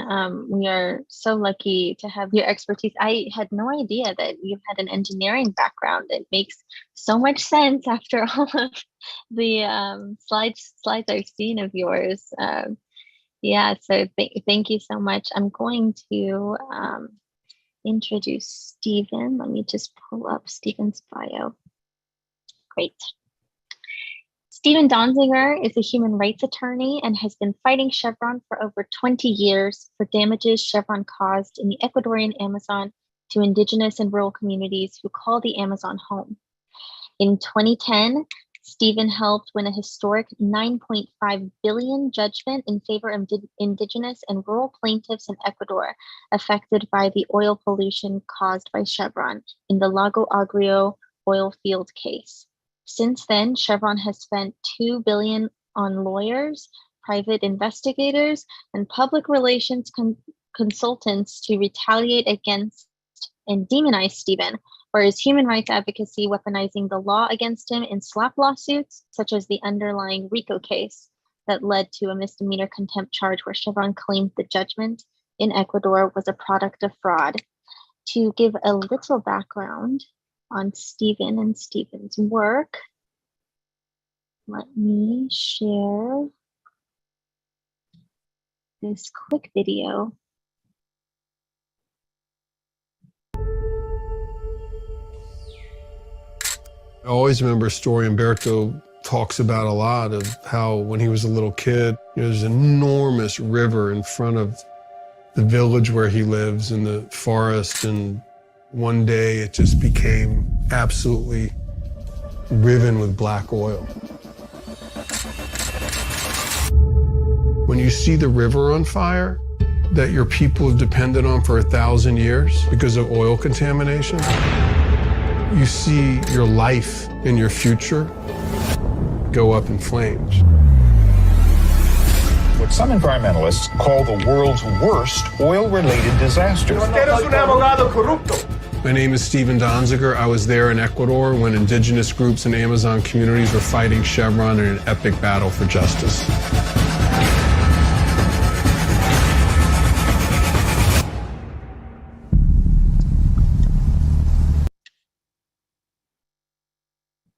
[SPEAKER 1] We are so lucky to have your expertise. I had no idea that you had an engineering background. It makes so much sense after all of the slides I've seen of yours. Yeah, so thank you so much. I'm going to introduce Stephen. Let me just pull up Stephen's bio. Great. Stephen Donzinger is a human rights attorney and has been fighting Chevron for over 20 years for damages Chevron caused in the Ecuadorian Amazon to Indigenous and rural communities who call the Amazon home. In 2010, Stephen helped win a historic $9.5 billion judgment in favor of Indigenous and rural plaintiffs in Ecuador affected by the oil pollution caused by Chevron in the Lago Agrio oil field case. Since then, Chevron has spent $2 billion on lawyers, private investigators, and public relations consultants to retaliate against and demonize Stephen for his human rights advocacy, weaponizing the law against him in slap lawsuits, such as the underlying RICO case that led to a misdemeanor contempt charge where Chevron claimed the judgment in Ecuador was a product of fraud. To give a little background on Stephen and Stephen's work, let me share this quick video.
[SPEAKER 7] I always remember a story Umberto talks about a lot of how when he was a little kid, there's an enormous river in front of the village where he lives in the forest, and one day it just became absolutely riven with black oil. When you see the river on fire that your people have depended on for 1,000 years because of oil contamination, you see your life and your future go up in flames.
[SPEAKER 8] What some environmentalists call the world's worst oil-related disaster.
[SPEAKER 7] My name is Stephen Donziger. I was there in Ecuador when indigenous groups and Amazon communities were fighting Chevron in an epic battle for justice.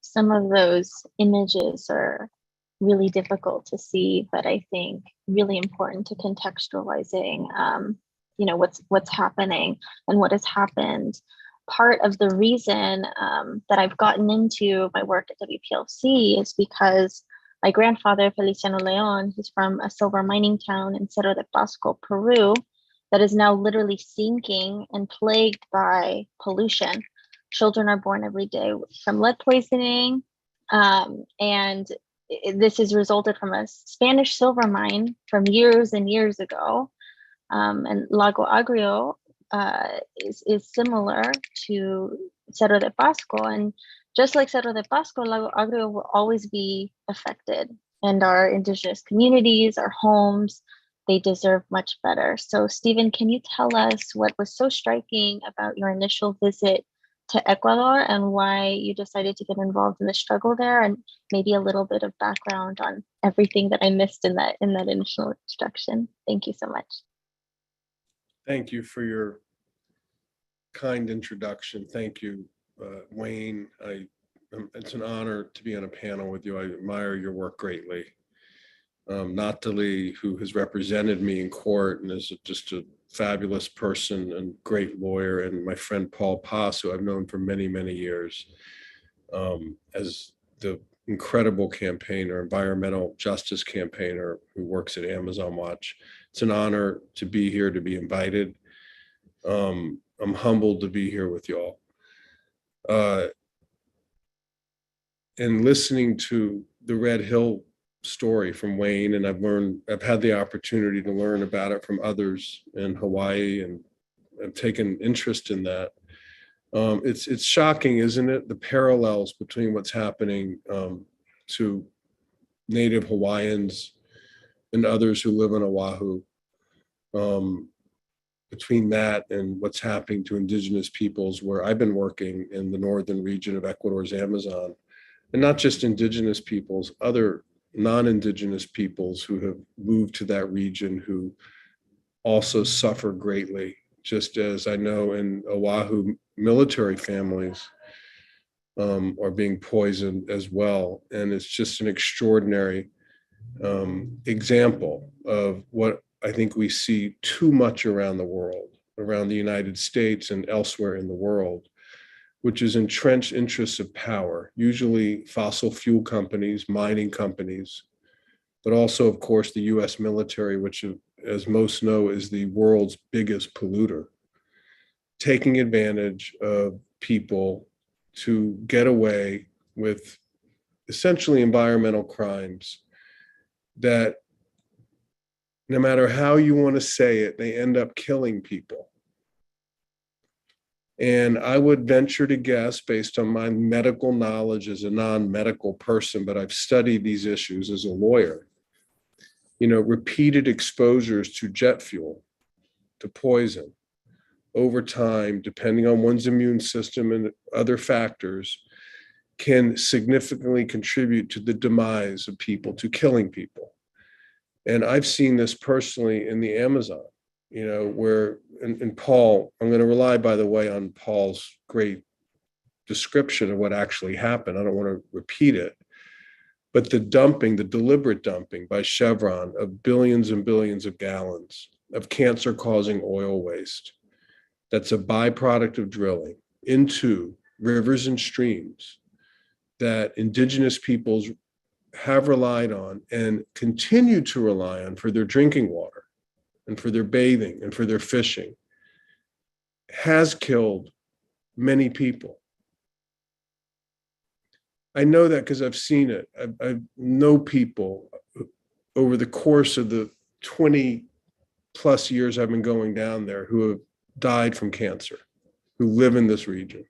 [SPEAKER 1] Some of those images are really difficult to see, but I think really important to contextualizing, you know, what's happening and what has happened. Part of the reason that I've gotten into my work at WPLC is because my grandfather, Feliciano Leon, who's from a silver mining town in Cerro de Pasco, Peru, that is now literally sinking and plagued by pollution. Children are born every day from lead poisoning, and this has resulted from a Spanish silver mine from years and years ago. And Lago Agrio is similar to Cerro de Pasco, and just like Cerro de Pasco, Lago Agrio will always be affected, and our indigenous communities, our homes, they deserve much better. So Stephen, can you tell us what was so striking about your initial visit to Ecuador and why you decided to get involved in the struggle there, and maybe a little bit of background on everything that I missed in that initial introduction? Thank you so much.
[SPEAKER 7] Thank you for your kind introduction. Thank you, Wayne. It's an honor to be on a panel with you. I admire your work greatly. Nathalie, who has represented me in court and is just a fabulous person and great lawyer, and my friend Paul Pass, who I've known for many, many years, as the incredible campaigner, environmental justice campaigner who works at Amazon Watch. It's an honor to be here, to be invited. I'm humbled to be here with y'all. And listening to the Red Hill story from Wayne, and I've had the opportunity to learn about it from others in Hawaii, and I've taken interest in that. It's shocking, isn't it? The parallels between what's happening to Native Hawaiians and others who live on Oahu. Between that and what's happening to indigenous peoples, where I've been working in the northern region of Ecuador's Amazon, and not just indigenous peoples, other non-indigenous peoples who have moved to that region who also suffer greatly, just as I know in Oahu, military families are being poisoned as well. And it's just an extraordinary example of what I think we see too much around the world, around the United States and elsewhere in the world, which is entrenched interests of power, usually fossil fuel companies, mining companies, but also, of course, the US military, which, as most know, is the world's biggest polluter, taking advantage of people to get away with essentially environmental crimes that, no matter how you want to say it, they end up killing people. And I would venture to guess, based on my medical knowledge as a non-medical person, but I've studied these issues as a lawyer, repeated exposures to jet fuel, to poison, over time, depending on one's immune system and other factors, can significantly contribute to the demise of people, to killing people. And I've seen this personally in the Amazon, where, and Paul, I'm going to rely, by the way, on Paul's great description of what actually happened. I don't want to repeat it, but the deliberate dumping by Chevron of billions and billions of gallons of cancer-causing oil waste, that's a byproduct of drilling into rivers and streams that indigenous peoples have relied on and continue to rely on for their drinking water and for their bathing and for their fishing, has killed many people. I know that because I've seen it. I know people over the course of the 20 plus years I've been going down there who have died from cancer, who live in this region.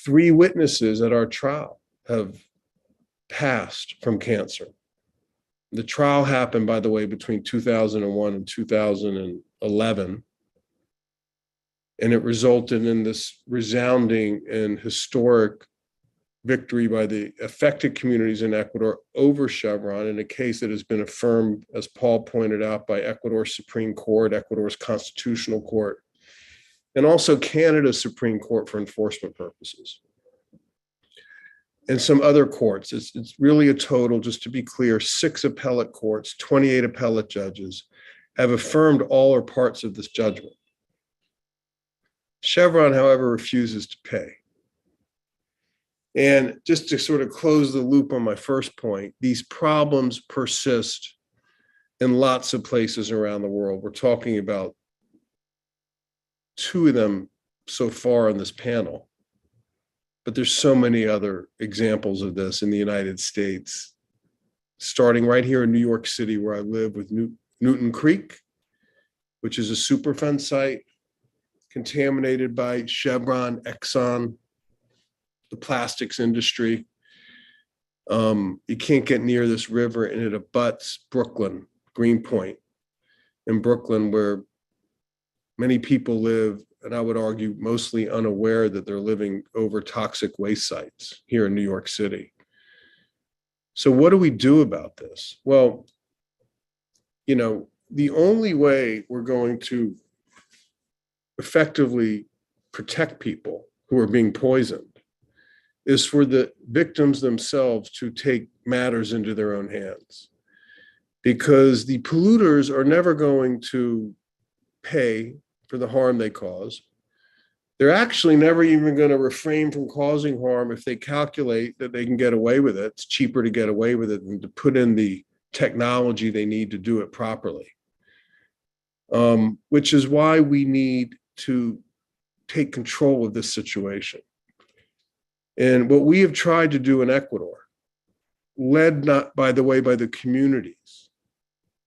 [SPEAKER 7] 3 witnesses at our trial have passed from cancer. The trial happened, by the way, between 2001 and 2011. And it resulted in this resounding and historic victory by the affected communities in Ecuador over Chevron, in a case that has been affirmed, as Paul pointed out, by Ecuador's Supreme Court, Ecuador's Constitutional Court, and also Canada's Supreme Court for enforcement purposes, and some other courts. It's really a total, just to be clear, 6 appellate courts, 28 appellate judges have affirmed all or parts of this judgment. Chevron, however, refuses to pay. And just to sort of close the loop on my first point, these problems persist in lots of places around the world. We're talking about 2 of them so far on this panel, but there's so many other examples of this in the United States, starting right here in New York City, where I live, with Newton Creek, which is a Superfund site contaminated by Chevron, Exxon, the plastics industry. You can't get near this river, and it abuts Brooklyn, Greenpoint in Brooklyn, where many people live, and I would argue mostly unaware that they're living over toxic waste sites here in New York City. So what do we do about this? Well, the only way we're going to effectively protect people who are being poisoned is for the victims themselves to take matters into their own hands, because the polluters are never going to pay for the harm they cause. They're actually never even going to refrain from causing harm if they calculate that they can get away with it. It's cheaper to get away with it than to put in the technology they need to do it properly, which is why we need to take control of this situation. And what we have tried to do in Ecuador, led not, by the way, by the communities,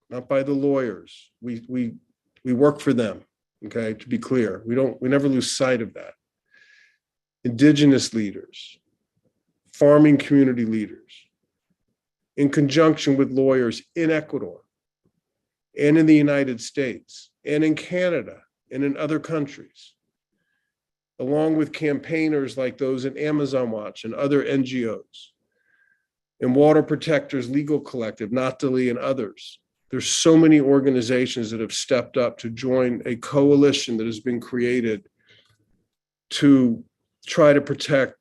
[SPEAKER 7] not by the lawyers. We work for them, okay, to be clear. We never lose sight of that. Indigenous leaders, farming community leaders, in conjunction with lawyers in Ecuador and in the United States and in Canada and in other countries, along with campaigners like those in Amazon Watch and other NGOs, and Water Protectors Legal Collective, Natali and others. There's so many organizations that have stepped up to join a coalition that has been created to try to protect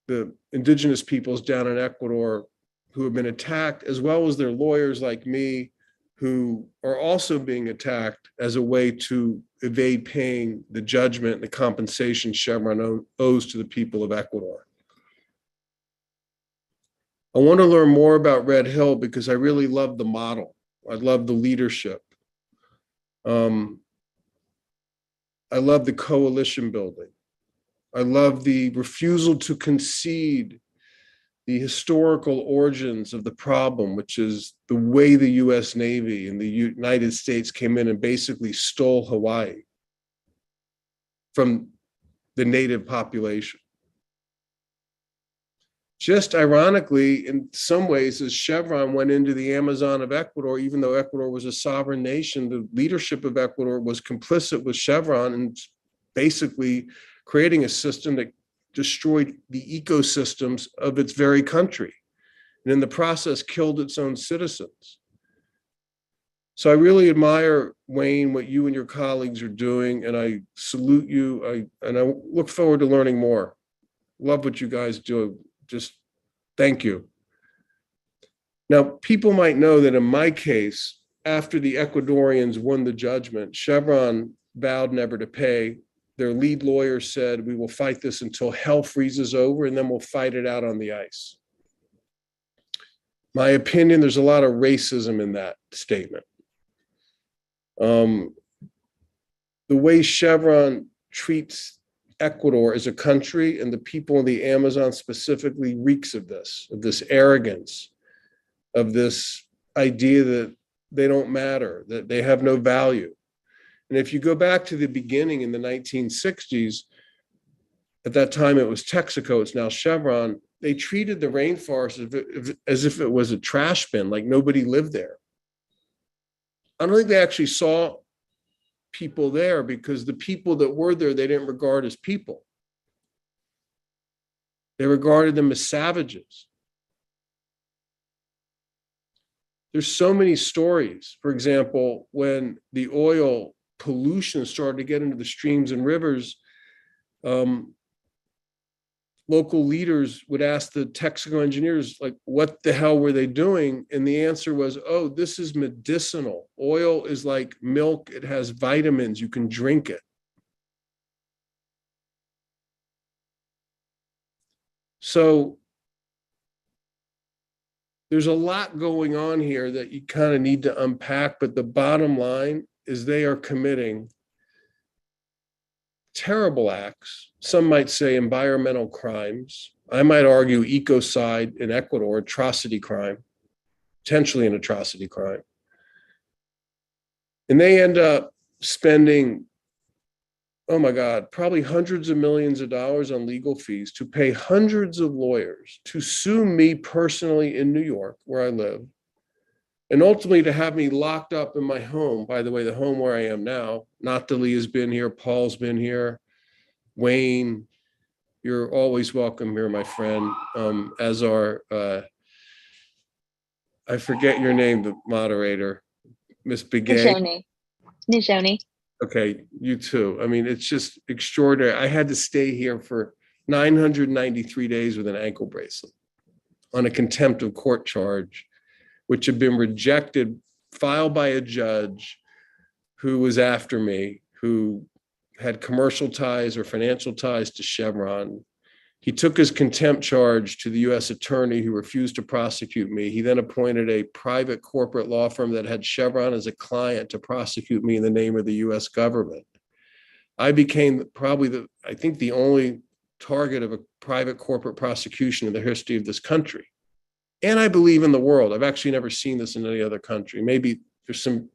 [SPEAKER 7] the indigenous peoples down in Ecuador who have been attacked, as well as their lawyers like me, who are also being attacked as a way to evade paying the judgment, the compensation Chevron owes to the people of Ecuador. I want to learn more about Red Hill because I really love the model. I love the leadership. I love the coalition building. I love the refusal to concede the historical origins of the problem, which is the way the US Navy and the United States came in and basically stole Hawaii from the native population. Just ironically, in some ways, as Chevron went into the Amazon of Ecuador, even though Ecuador was a sovereign nation, the leadership of Ecuador was complicit with Chevron and basically creating a system that destroyed the ecosystems of its very country, and in the process killed its own citizens. So I really admire, Wayne, what you and your colleagues are doing, and I salute you, and I look forward to learning more. Love what you guys do. Just thank you. Now, people might know that in my case, after the Ecuadorians won the judgment, Chevron vowed never to pay. Their lead lawyer said, we will fight this until hell freezes over, and then we'll fight it out on the ice. My opinion, there's a lot of racism in that statement. The way Chevron treats Ecuador as a country and the people in the Amazon specifically reeks of this arrogance, of this idea that they don't matter, that they have no value. And if you go back to the beginning in the 1960s, at that time it was Texaco, it's now Chevron, they treated the rainforest as if it was a trash bin, like nobody lived there. I don't think they actually saw people there because the people that were there, they didn't regard as people. They regarded them as savages. There's so many stories. For example, when the oil pollution started to get into the streams and rivers, local leaders would ask the Texaco engineers, like, what the hell were they doing? And the answer was, oh, this is medicinal. Oil is like milk. It has vitamins. You can drink it. So there's a lot going on here that you kind of need to unpack, but the bottom line is they are committing terrible acts. Some might say environmental crimes. I might argue ecocide in Ecuador, atrocity crime, potentially an atrocity crime. And they end up spending, oh my God, probably hundreds of millions of dollars on legal fees to pay hundreds of lawyers to sue me personally in New York, where I live, and ultimately to have me locked up in my home. By the way, the home where I am now, Natali has been here, Paul's been here, Wayne, you're always welcome here, my friend, as our, I forget your name, the moderator, Miss Begay.
[SPEAKER 1] Nijoni.
[SPEAKER 7] Okay, you too. I mean, it's just extraordinary. I had to stay here for 993 days with an ankle bracelet on a contempt of court charge, which had been rejected, filed by a judge who was after me, who had commercial ties or financial ties to Chevron. He took his contempt charge to the US attorney who refused to prosecute me. He then appointed a private corporate law firm that had Chevron as a client to prosecute me in the name of the US government. I became probably I think the only target of a private corporate prosecution in the history of this country. And I believe in the world. I've actually never seen this in any other country. Maybe there's some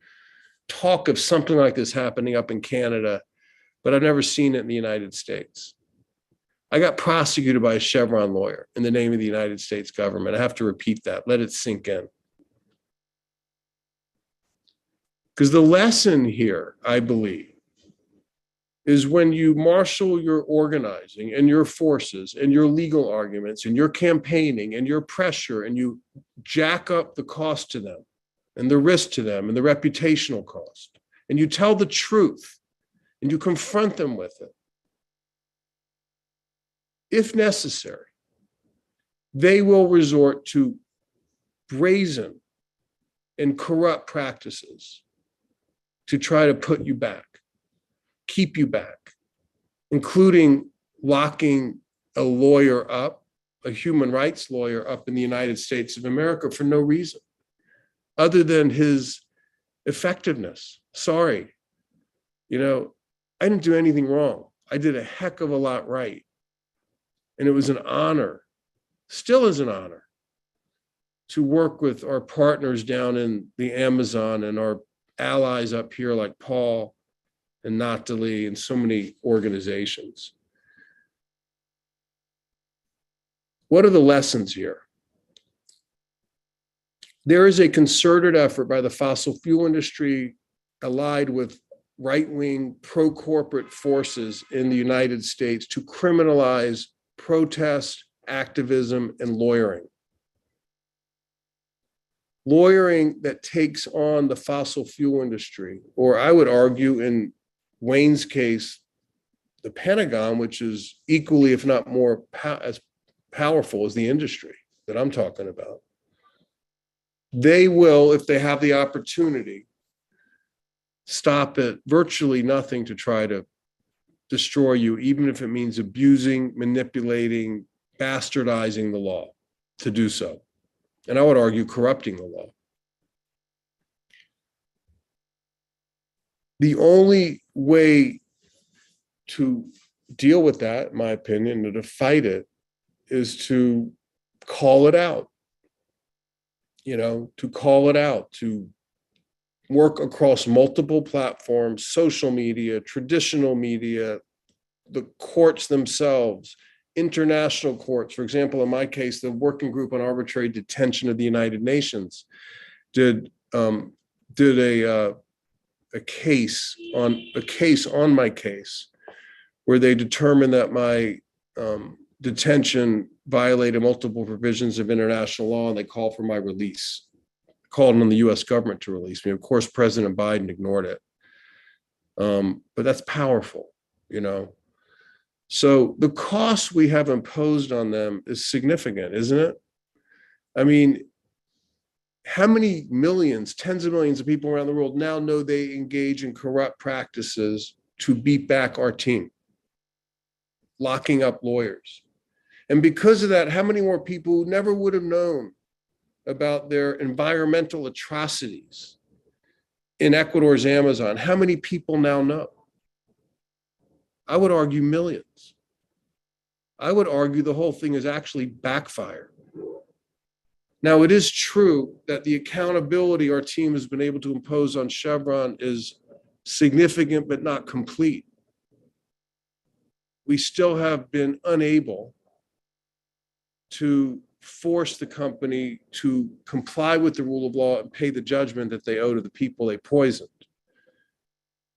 [SPEAKER 7] talk of something like this happening up in Canada, but I've never seen it in the United States. I got prosecuted by a Chevron lawyer in the name of the United States government. I have to repeat that. Let it sink in. Because the lesson here, I believe, is when you marshal your organizing and your forces and your legal arguments and your campaigning and your pressure, and you jack up the cost to them and the risk to them and the reputational cost, and you tell the truth and you confront them with it, if necessary, they will resort to brazen and corrupt practices to try to put you back, keep you back, including locking a lawyer up, a human rights lawyer up in the United States of America for no reason other than his effectiveness. Sorry, I didn't do anything wrong. I did a heck of a lot right. And it was an honor, still is an honor, to work with our partners down in the Amazon and our allies up here like Paul and Nathalie and so many organizations. What are the lessons here? There is a concerted effort by the fossil fuel industry allied with right-wing pro-corporate forces in the United States to criminalize protest, activism, and lawyering. Lawyering that takes on the fossil fuel industry, or I would argue in Wayne's case, the Pentagon, which is equally, if not more, as powerful as the industry that I'm talking about. They will, if they have the opportunity, stop at virtually nothing to try to destroy you, even if it means abusing, manipulating, bastardizing the law to do so. And I would argue corrupting the law. The only way to deal with that, in my opinion, or to fight it, is to call it out. To call it out, to work across multiple platforms, social media, traditional media, the courts themselves, international courts. For example, in my case, the Working Group on Arbitrary Detention of the United Nations did a case on my case where they determined that my detention violated multiple provisions of international law, and they called for my release. Called on the US government to release me. Of course, President Biden ignored it. But that's powerful, So the cost we have imposed on them is significant, isn't it? I mean, how many millions, tens of millions of people around the world now know they engage in corrupt practices to beat back our team, locking up lawyers? And because of that, how many more people who never would have known about their environmental atrocities in Ecuador's Amazon, how many people now know? I would argue millions. I would argue the whole thing is actually backfired. Now, it is true that the accountability our team has been able to impose on Chevron is significant, but not complete. We still have been unable to force the company to comply with the rule of law and pay the judgment that they owe to the people they poisoned.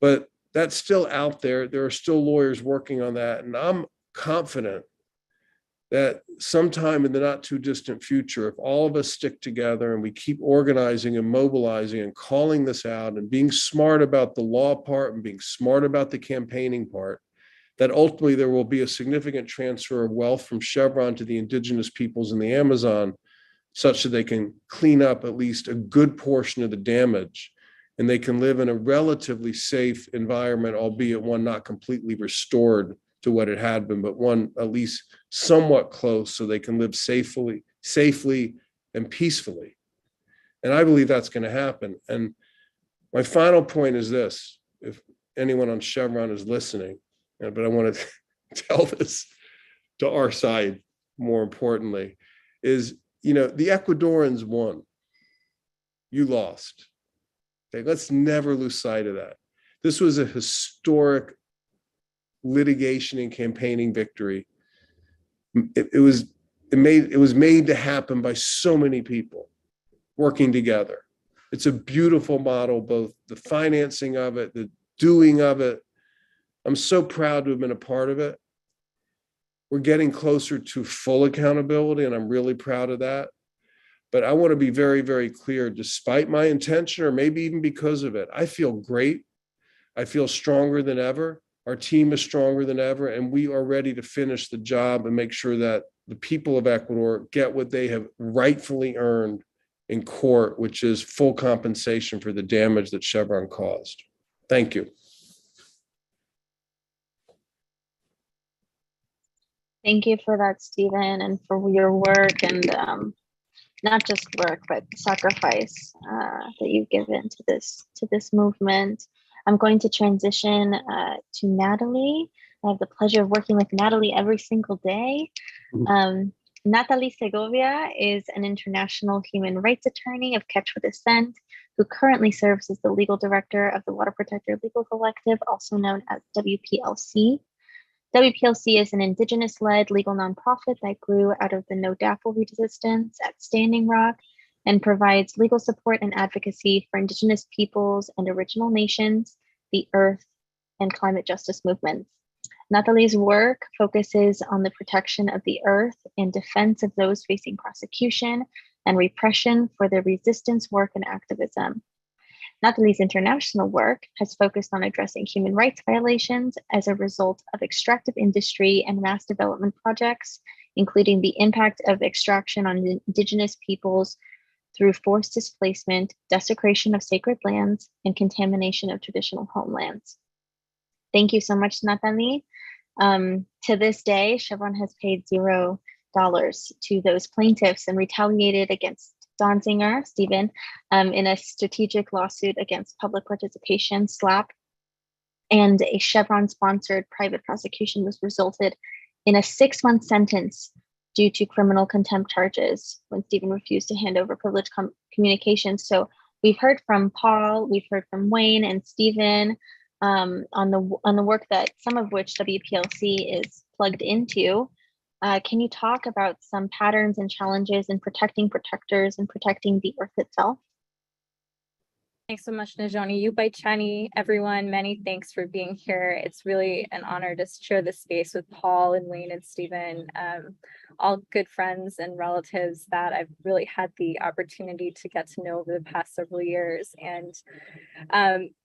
[SPEAKER 7] But that's still out there. There are still lawyers working on that. And I'm confident that sometime in the not too distant future, if all of us stick together and we keep organizing and mobilizing and calling this out and being smart about the law part and being smart about the campaigning part, that ultimately there will be a significant transfer of wealth from Chevron to the indigenous peoples in the Amazon, such that they can clean up at least a good portion of the damage, and they can live in a relatively safe environment, albeit one not completely restored to what it had been, but one at least somewhat close, so they can live safely and peacefully. And I believe that's going to happen. And my final point is this, if anyone on Chevron is listening, but I want to tell this to our side, more importantly, is, the Ecuadorians won. You lost. Okay, let's never lose sight of that. This was a historic litigation and campaigning victory It was made to happen by so many people working together. It's a beautiful model, both the financing of it, the doing of it. I'm so proud to have been a part of it. We're getting closer to full accountability, and I'm really proud of that. But I want to be very, very clear, despite my intention, or maybe even because of it, I feel great. I feel stronger than ever. Our team is stronger than ever, and we are ready to finish the job and make sure that the people of Ecuador get what they have rightfully earned in court, which is full compensation for the damage that Chevron caused. Thank you.
[SPEAKER 1] Thank you for that, Stephen, and for your work, and not just work, but sacrifice that you've given to this movement. I'm going to transition to Natalie. I have the pleasure of working with Natalie every single day. Natalie Segovia is an international human rights attorney of Quechua descent who currently serves as the legal director of the Water Protector Legal Collective, also known as WPLC. WPLC is an Indigenous-led legal nonprofit that grew out of the No DAPL resistance at Standing Rock and provides legal support and advocacy for Indigenous peoples and original nations, the earth, and climate justice movements. Natalie's work focuses on the protection of the earth and defense of those facing prosecution and repression for their resistance work and activism. Natalie's international work has focused on addressing human rights violations as a result of extractive industry and mass development projects, including the impact of extraction on Indigenous peoples through forced displacement, desecration of sacred lands, and contamination of traditional homelands. Thank you so much, Natalie. To this day, Chevron has paid $0 to those plaintiffs and retaliated against Donzinger, Stephen, in a strategic lawsuit against public participation, SLAP, and a Chevron-sponsored private prosecution was resulted in a 6-month sentence due to criminal contempt charges when Stephen refused to hand over privileged communications. So we've heard from Paul, we've heard from Wayne and Stephen on the work that some of which WPLC is plugged into. Can you talk about some patterns and challenges in protecting protectors and protecting the earth itself?
[SPEAKER 9] Thanks so much, Najoni. Yubai Chani, everyone, many thanks for being here. It's really an honor to share this space with Paul and Wayne and Stephen, all good friends and relatives that I've really had the opportunity to get to know over the past several years. And,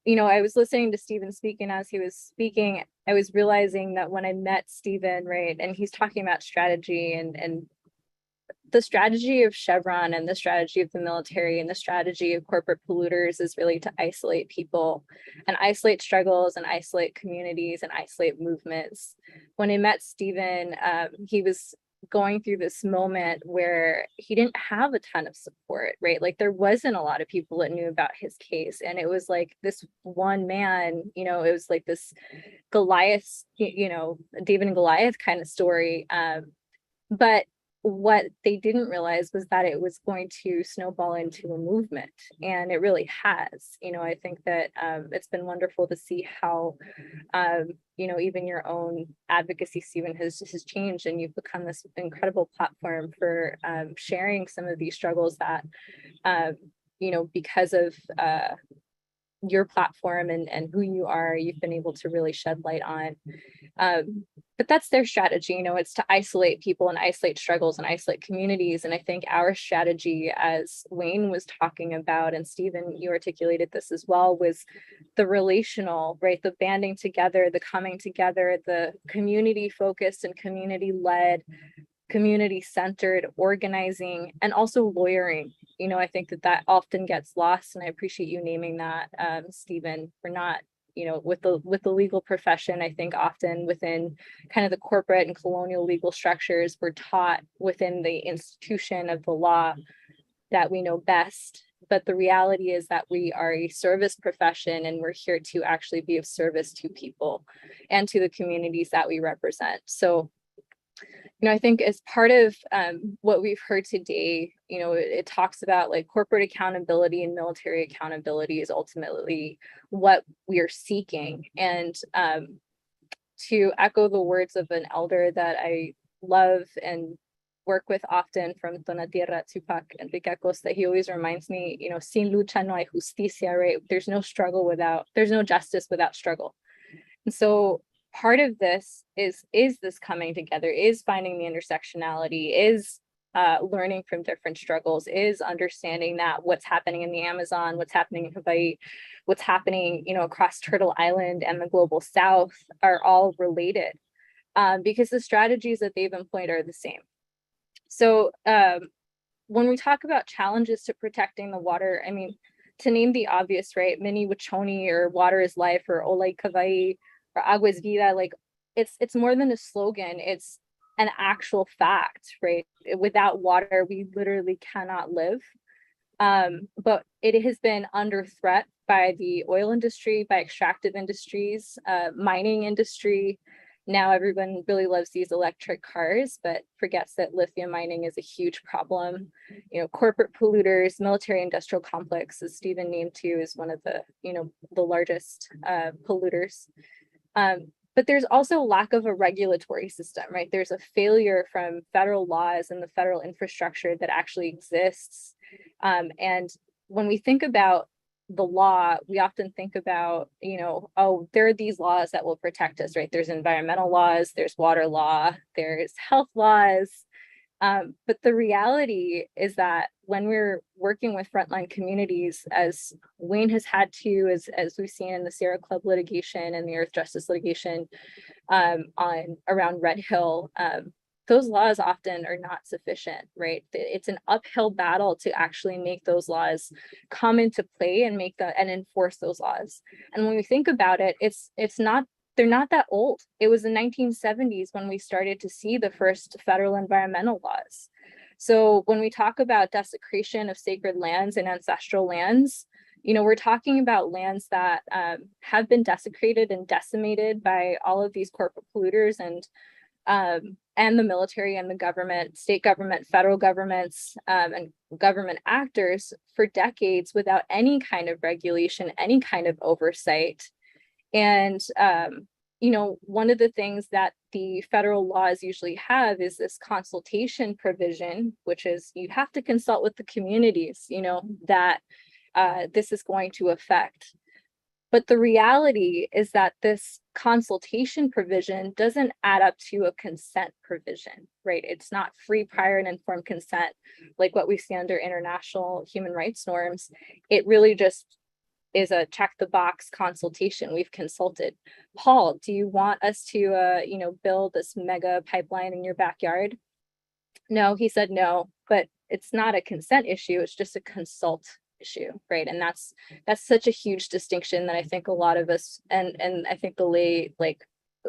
[SPEAKER 9] you know, I was listening to Stephen speak, and as he was speaking, I was realizing that when I met Stephen, right, and he's talking about strategy and the strategy of Chevron and the strategy of the military and the strategy of corporate polluters is really to isolate people and isolate struggles and isolate communities and isolate movements. When I met Stephen, he was going through this moment where he didn't have a ton of support, right? Like there wasn't a lot of people that knew about his case. And it was like this one man, you know, it was like this Goliath, you know, David and Goliath kind of story. But what they didn't realize was that it was going to snowball into a movement, and it really has. You know, I think that it's been wonderful to see how, you know, even your own advocacy, Stephen, has changed, and you've become this incredible platform for sharing some of these struggles that, you know, because of your platform and who you are, you've been able to really shed light on. But that's their strategy, you know, it's to isolate people and isolate struggles and isolate communities. And I think our strategy, as Wayne was talking about, and Stephen, you articulated this as well, was the relational, right? The banding together, the coming together, the community focused and community led, community centered organizing, and also lawyering. You know, I think that often gets lost, and I appreciate you naming that, Stephen. We're not, you know, with the legal profession, I think often within kind of the corporate and colonial legal structures, we're taught within the institution of the law that we know best. But the reality is that we are a service profession, and we're here to actually be of service to people and to the communities that we represent. So, you know, I think as part of what we've heard today, you know, it talks about like corporate accountability and military accountability is ultimately what we are seeking. And to echo the words of an elder that I love and work with often from Dona Tierra, Tupac, Enrique Acosta, he always reminds me, you know, sin lucha no hay justicia, right? There's no justice without struggle. And so part of this is this coming together, is finding the intersectionality, is learning from different struggles, is understanding that what's happening in the Amazon, what's happening in Hawaii, what's happening, you know, across Turtle Island and the global South are all related, because the strategies that they've employed are the same. So when we talk about challenges to protecting the water, I mean, to name the obvious, right? Mini Wachoni, or water is life, or Olay Kavai, or Agua es Vida, like it's more than a slogan, it's an actual fact, right? Without water, we literally cannot live. But it has been under threat by the oil industry, by extractive industries, mining industry. Now everyone really loves these electric cars, but forgets that lithium mining is a huge problem. You know, corporate polluters, military industrial complex, as Stephen named too, is one of the, you know, the largest polluters. But there's also lack of a regulatory system, right? There's a failure from federal laws and the federal infrastructure that actually exists. And when we think about the law, we often think about, you know, oh, there are these laws that will protect us, right? There's environmental laws, there's water law, there's health laws. But the reality is that when we're working with frontline communities, as Wayne has had to, as we've seen in the Sierra Club litigation and the Earth Justice litigation around Red Hill, those laws often are not sufficient, right? It's an uphill battle to actually make those laws come into play and and enforce those laws. And when we think about it, they're not that old. It was the 1970s when we started to see the first federal environmental laws. So when we talk about desecration of sacred lands and ancestral lands, you know, we're talking about lands that have been desecrated and decimated by all of these corporate polluters and the military and the government, state government, federal governments, and government actors for decades without any kind of regulation, any kind of oversight. And, you know, one of the things that the federal laws usually have is this consultation provision, which is you have to consult with the communities, you know, that this is going to affect. But the reality is that this consultation provision doesn't add up to a consent provision, right? It's not free, prior, and informed consent like what we see under international human rights norms. It really just is a check the box consultation. We've consulted. Paul, do you want us to, you know, build this mega pipeline in your backyard? No, he said no, but it's not a consent issue. It's just a consult issue, right? And that's such a huge distinction that I think a lot of us and I think the lay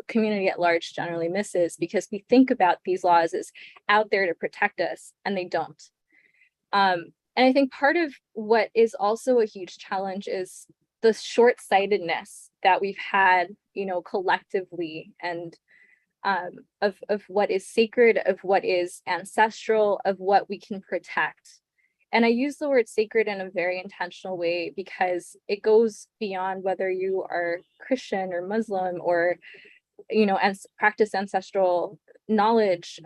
[SPEAKER 9] community at large generally misses, because we think about these laws as out there to protect us, and they don't. And I think part of what is also a huge challenge is the short-sightedness that we've had, you know, collectively, and of what is sacred, of what is ancestral, of what we can protect. And I use the word sacred in a very intentional way because it goes beyond whether you are Christian or Muslim or, you know, and practice ancestral knowledge.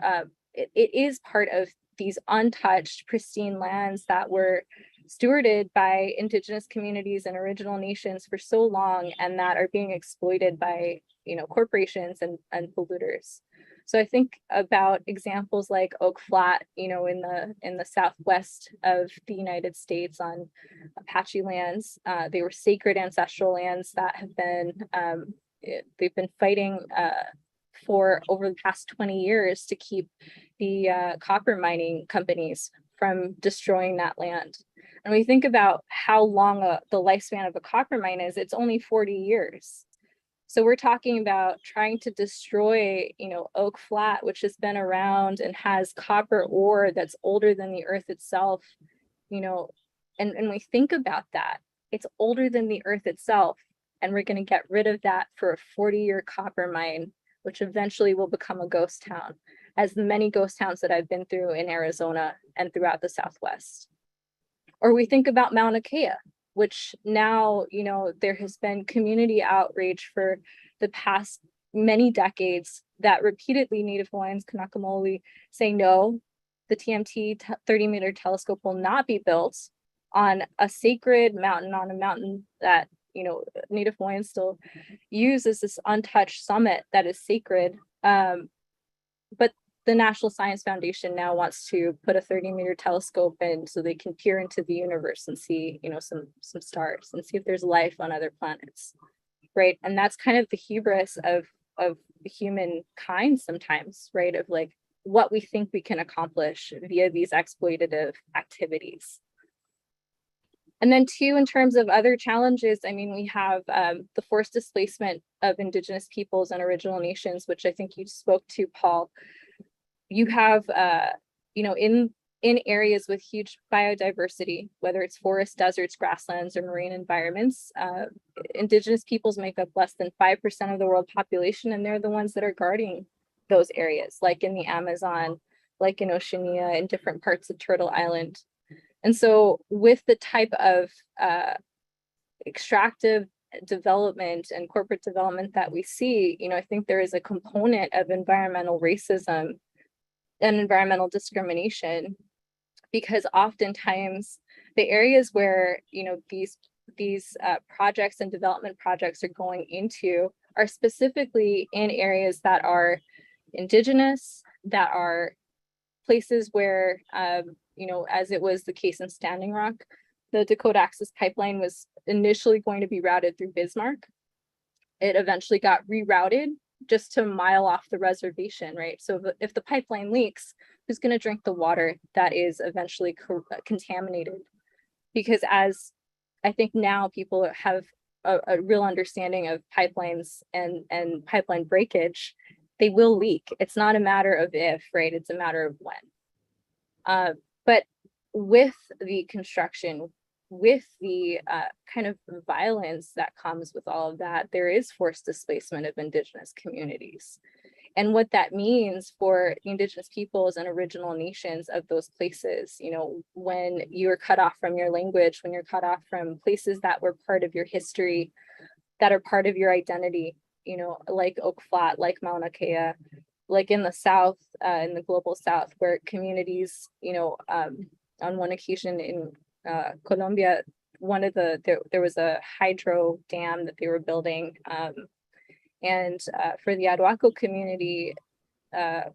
[SPEAKER 9] It is part of these untouched, pristine lands that were stewarded by Indigenous communities and original nations for so long, and that are being exploited by, you know, corporations and polluters. So I think about examples like Oak Flat, you know, in the southwest of the United States on Apache lands. They were sacred ancestral lands that have been they've been fighting for over the past 20 years to keep the copper mining companies from destroying that land. And we think about how long the lifespan of a copper mine is, it's only 40 years. So we're talking about trying to destroy, you know, Oak Flat, which has been around and has copper ore that's older than the earth itself, you know, and we think about that, it's older than the earth itself. And we're going to get rid of that for a 40-year copper mine, which eventually will become a ghost town, as the many ghost towns that I've been through in Arizona and throughout the Southwest. Or we think about Mauna Kea, which now, you know, there has been community outrage for the past many decades that repeatedly Native Hawaiians, Kanakamoli, say no, the TMT 30-meter telescope will not be built on a sacred mountain, on a mountain that, you know, Native Hawaiians still use as this untouched summit that is sacred. But the National Science Foundation now wants to put a 30-meter telescope in so they can peer into the universe and see, you know, some stars and see if there's life on other planets, right? And that's kind of the hubris of humankind sometimes, right? Of like what we think we can accomplish via these exploitative activities. And then two, in terms of other challenges, I mean, we have the forced displacement of Indigenous peoples and original nations, which I think you spoke to, Paul. You have, you know, in areas with huge biodiversity, whether it's forests, deserts, grasslands, or marine environments, Indigenous peoples make up less than 5% of the world population, and they're the ones that are guarding those areas, like in the Amazon, like in Oceania, in different parts of Turtle Island. And so with the type of extractive development and corporate development that we see, you know, I think there is a component of environmental racism and environmental discrimination, because oftentimes the areas where, you know, these projects and development projects are going into are specifically in areas that are Indigenous, that are places where, you know, as it was the case in Standing Rock, the Dakota Access Pipeline was initially going to be routed through Bismarck. It eventually got rerouted just to a mile off the reservation, right? So if the pipeline leaks, who's going to drink the water that is eventually contaminated? Because as I think now people have a real understanding of pipelines and pipeline breakage, they will leak. It's not a matter of if, right? It's a matter of when. But with the construction, with the kind of violence that comes with all of that, there is forced displacement of Indigenous communities. And what that means for Indigenous peoples and original nations of those places, you know, when you're cut off from your language, when you're cut off from places that were part of your history, that are part of your identity, you know, like Oak Flat, like Mauna Kea, like in the South, in the global South, where communities, you know, on one occasion in Colombia, there was a hydro dam that they were building, and for the Arhuaco community,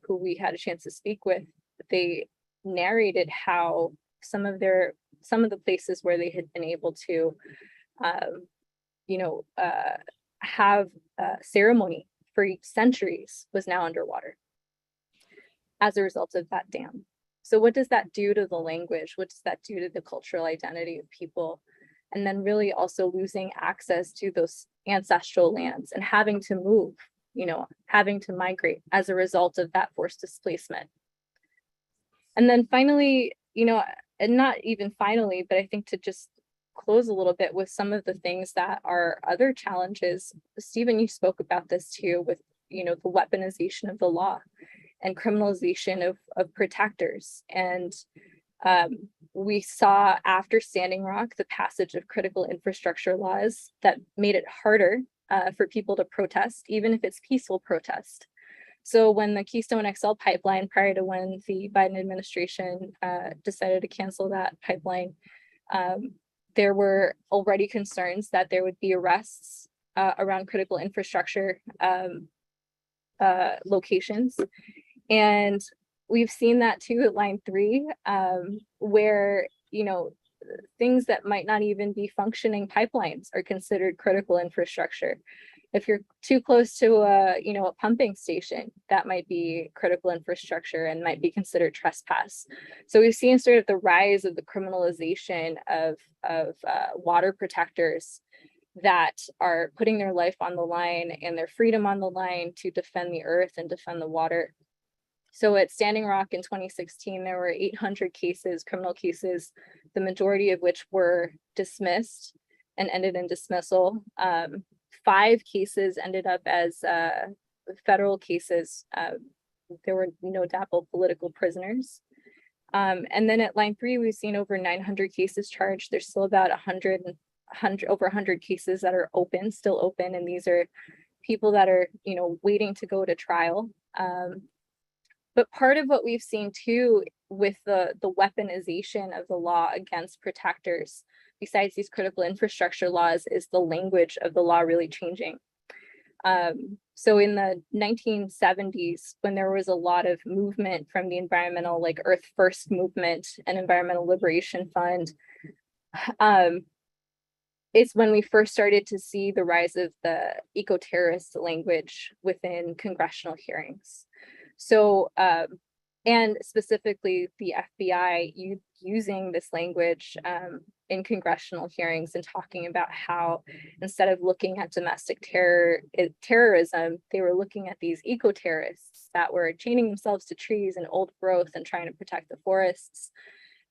[SPEAKER 9] who we had a chance to speak with, they narrated how some of the places where they had been able to, you know, have ceremony for centuries was now underwater as a result of that dam. So what does that do to the language? What does that do to the cultural identity of people? And then really also losing access to those ancestral lands and having to move, you know, having to migrate as a result of that forced displacement. And then finally, you know, and not even finally, but I think to just close a little bit with some of the things that are other challenges. Stephen, you spoke about this too, with, you know, the weaponization of the law and criminalization of protectors. And we saw after Standing Rock, the passage of critical infrastructure laws that made it harder for people to protest, even if it's peaceful protest. So when the Keystone XL pipeline, prior to when the Biden administration decided to cancel that pipeline, there were already concerns that there would be arrests around critical infrastructure locations. And we've seen that too at Line 3, where, you know, things that might not even be functioning pipelines are considered critical infrastructure. If you're too close to you know, a pumping station, that might be critical infrastructure and might be considered trespass. So we've seen sort of the rise of the criminalization of water protectors that are putting their life on the line and their freedom on the line to defend the earth and defend the water. So at Standing Rock in 2016, there were 800 cases, criminal cases, the majority of which were dismissed and ended in dismissal. 5 cases ended up as federal cases. There were no DAPL political prisoners. And then at Line 3, we've seen over 900 cases charged. There's still about over 100 cases that are open, still open. And these are people that are, waiting to go to trial. But part of what we've seen too with the weaponization of the law against protectors, besides these critical infrastructure laws, is the language of the law really changing. So in the 1970s, when there was a lot of movement from the environmental, like Earth First movement and Environmental Liberation Fund, it's when we first started to see the rise of the eco-terrorist language within congressional hearings. So, and specifically the FBI using this language in congressional hearings and talking about how instead of looking at domestic terrorism, they were looking at these eco-terrorists that were chaining themselves to trees and old growth and trying to protect the forests,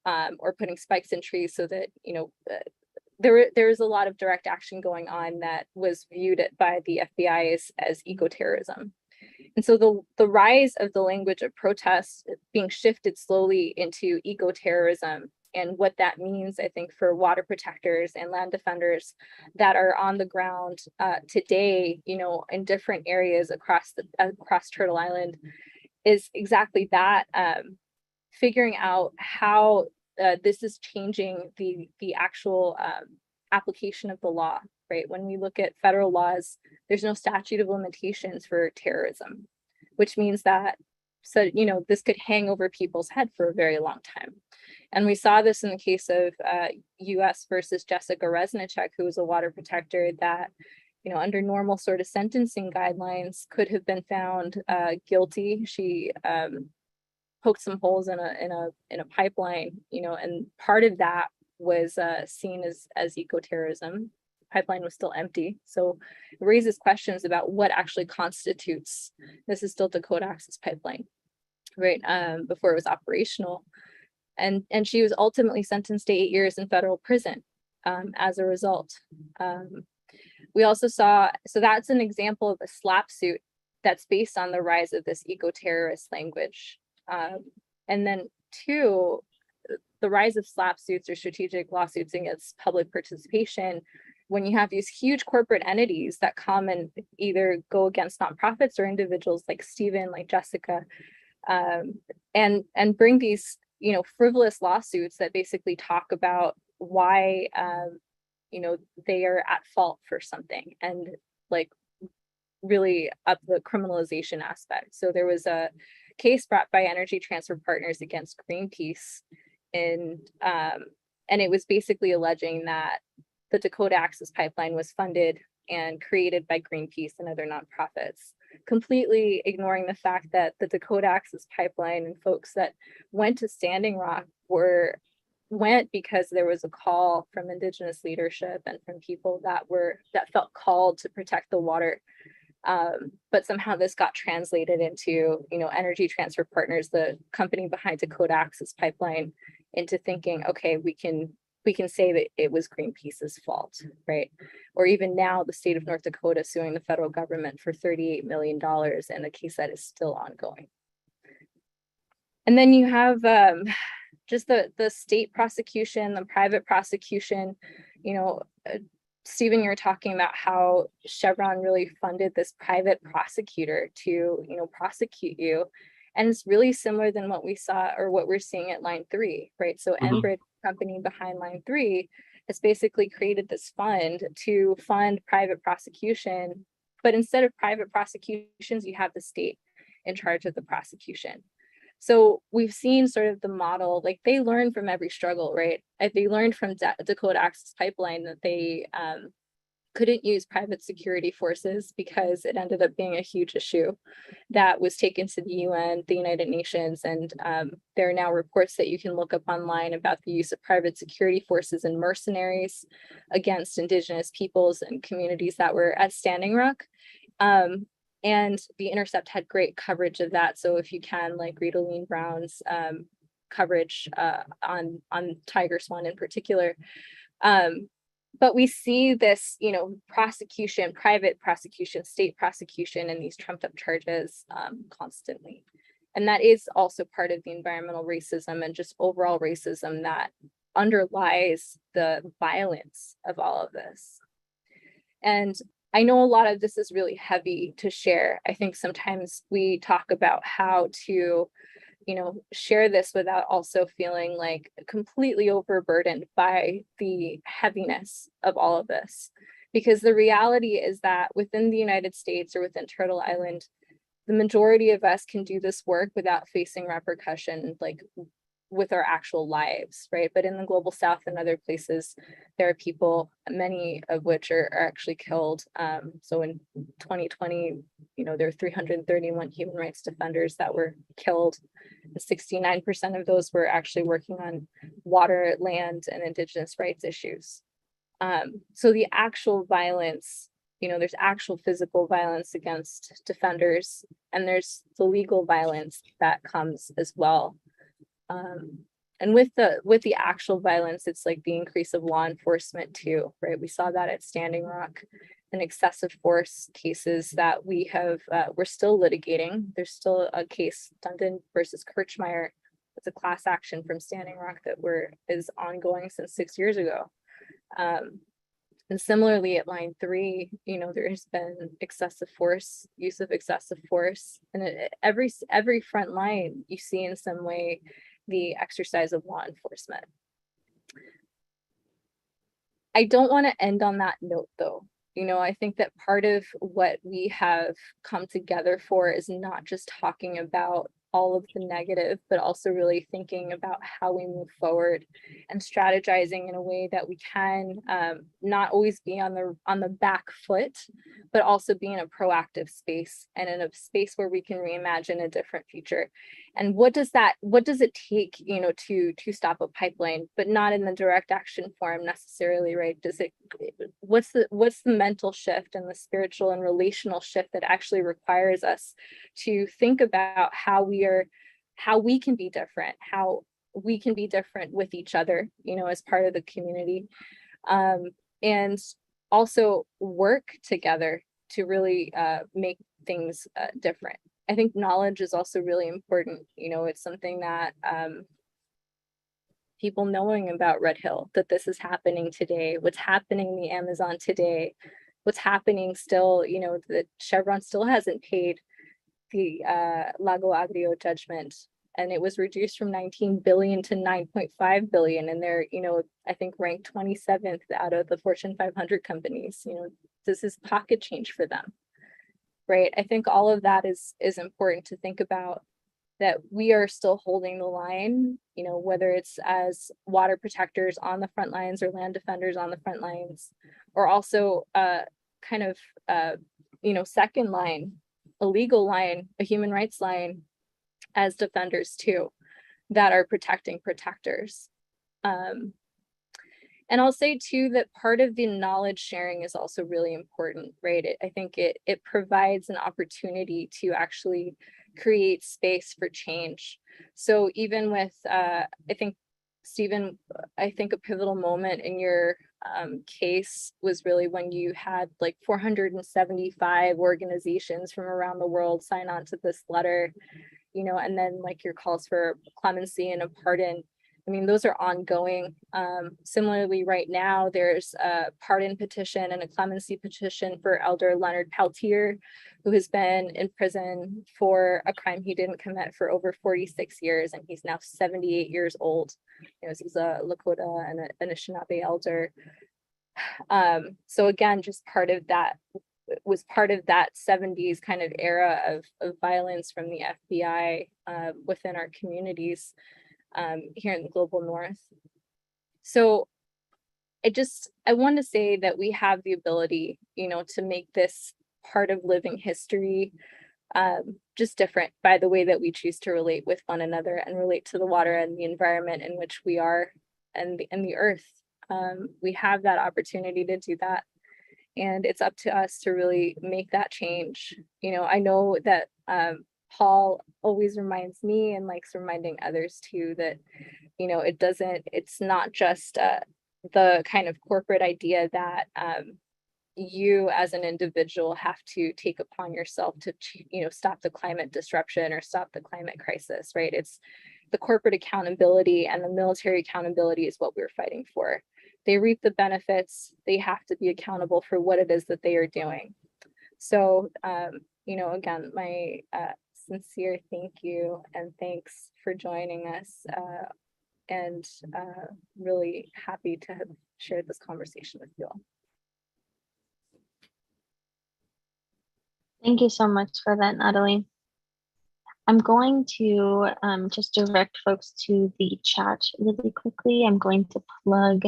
[SPEAKER 9] or putting spikes in trees so that, there was a lot of direct action going on that was viewed by the FBI as eco-terrorism. And so the rise of the language of protest being shifted slowly into eco-terrorism, and what that means, I think, for water protectors and land defenders that are on the ground today, in different areas across Turtle Island, is exactly that, figuring out how this is changing the actual application of the law, right? When we look at federal laws, there's no statute of limitations for terrorism, which means that, this could hang over people's head for a very long time. And we saw this in the case of US versus Jessica Resnichek, who was a water protector that, under normal sort of sentencing guidelines could have been found guilty. She poked some holes in a pipeline, and part of that was seen as eco-terrorism. Pipeline was still empty, so it raises questions about what actually constitutes. This is still Dakota Access Pipeline, right? Before it was operational, and she was ultimately sentenced to 8 years in federal prison as a result. We also saw, so that's an example of a SLAPP suit that's based on the rise of this eco-terrorist language. And then two, the rise of SLAPP suits or strategic lawsuits against public participation, when you have these huge corporate entities that come and either go against nonprofits or individuals like Stephen, like Jessica, and bring these, frivolous lawsuits that basically talk about why, they are at fault for something, and like really up the criminalization aspect. So there was a case brought by Energy Transfer Partners against Greenpeace, and it was basically alleging that the Dakota Access Pipeline was funded and created by Greenpeace and other nonprofits, completely ignoring the fact that the Dakota Access Pipeline and folks that went to Standing Rock went because there was a call from Indigenous leadership and from people that felt called to protect the water. But somehow this got translated into, Energy Transfer Partners, the company behind Dakota Access Pipeline, into thinking, okay, we can say that it was Greenpeace's fault, right? Or even now, the state of North Dakota suing the federal government for $38 million in a case that is still ongoing. And then you have just the state prosecution, the private prosecution. Stephen, you're talking about how Chevron really funded this private prosecutor to, prosecute you. And it's really similar than what we saw or what we're seeing at Line 3, right? So Enbridge, company behind Line 3, has basically created this fund to fund private prosecution. But instead of private prosecutions, you have the state in charge of the prosecution. So we've seen sort of the model, like they learn from every struggle, right? They learned from Dakota Access Pipeline that they couldn't use private security forces because it ended up being a huge issue that was taken to the UN, the United Nations, and there are now reports that you can look up online about the use of private security forces and mercenaries against Indigenous peoples and communities that were at Standing Rock. And The Intercept had great coverage of that. So if you can, like, read Aline Brown's coverage on Tiger Swan in particular. But we see this, prosecution, private prosecution, state prosecution, and these trumped up charges constantly. And that is also part of the environmental racism and just overall racism that underlies the violence of all of this. And I know a lot of this is really heavy to share. I think sometimes we talk about how to, share this without also feeling like completely overburdened by the heaviness of all of this. Because the reality is that within the United States or within Turtle Island, the majority of us can do this work without facing repercussion, like with our actual lives, right? But in the global south and other places, there are people, many of which are actually killed. So in 2020, there were 331 human rights defenders that were killed. 69% of those were actually working on water, land, and Indigenous rights issues. So the actual violence, there's actual physical violence against defenders, and there's the legal violence that comes as well. And with the actual violence, it's like the increase of law enforcement too, right? We saw that at Standing Rock and excessive force cases that we're still litigating. There's still a case, Dundon versus Kirchmeier. It's a class action from Standing Rock that is ongoing since 6 years ago. And similarly at Line 3, there has been use of excessive force, and every front line you see in some way the exercise of law enforcement. I don't want to end on that note though. I think that part of what we have come together for is not just talking about all of the negative, but also really thinking about how we move forward and strategizing in a way that we can not always be on the back foot, but also be in a proactive space and in a space where we can reimagine a different future. And what does it take, to stop a pipeline, but not in the direct action form necessarily, right? What's the mental shift and the spiritual and relational shift that actually requires us to think about how we can be different, how we can be different with each other, as part of the community, and also work together to really make things different. I think knowledge is also really important. It's something that people knowing about Red Hill, that this is happening today, what's happening in the Amazon today, what's happening still, that Chevron still hasn't paid the Lago Agrio judgment, and it was reduced from 19 billion to 9.5 billion, and they're, I think ranked 27th out of the Fortune 500 companies. This is pocket change for them. Right. I think all of that is important to think about, that we are still holding the line, whether it's as water protectors on the front lines or land defenders on the front lines, or also second line, a legal line, a human rights line as defenders too, that are protecting protectors. And I'll say too that part of the knowledge sharing is also really important, right? I think it provides an opportunity to actually create space for change. So even with, I think, Stephen, a pivotal moment in your case was really when you had like 475 organizations from around the world sign on to this letter, and then like your calls for clemency and a pardon. I mean, those are ongoing. Similarly, right now, there's a pardon petition and a clemency petition for Elder Leonard Peltier, who has been in prison for a crime he didn't commit for over 46 years, and he's now 78 years old. He's a Lakota and an Anishinaabe elder. So again, just part of that was part of that 70s kind of era of violence from the FBI within our communities. Here in the global north. So I want to say that we have the ability, to make this part of living history just different by the way that we choose to relate with one another and relate to the water and the environment in which we are and the earth. We have that opportunity to do that. And it's up to us to really make that change. I know that Paul always reminds me and likes reminding others too that, it's not just the kind of corporate idea that you as an individual have to take upon yourself to, stop the climate disruption or stop the climate crisis, right? It's the corporate accountability and the military accountability is what we're fighting for. they reap the benefits, they have to be accountable for what it is that they are doing. So, again, my sincere thank you and thanks for joining us, and really happy to have shared this conversation with you all.
[SPEAKER 1] Thank you so much for that, Natalie. I'm going to just direct folks to the chat really quickly. I'm going to plug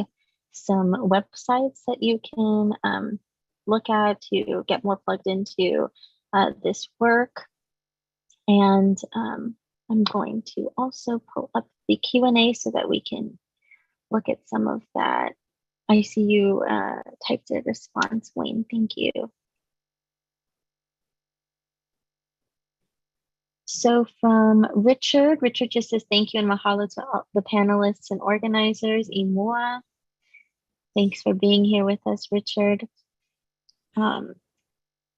[SPEAKER 1] some websites that you can look at to get more plugged into this work. And I'm going to also pull up the Q&A so that we can look at some of that. I see you typed a response, Wayne. Thank you. So from Richard just says thank you and mahalo to all the panelists and organizers. Imua, thanks for being here with us, Richard.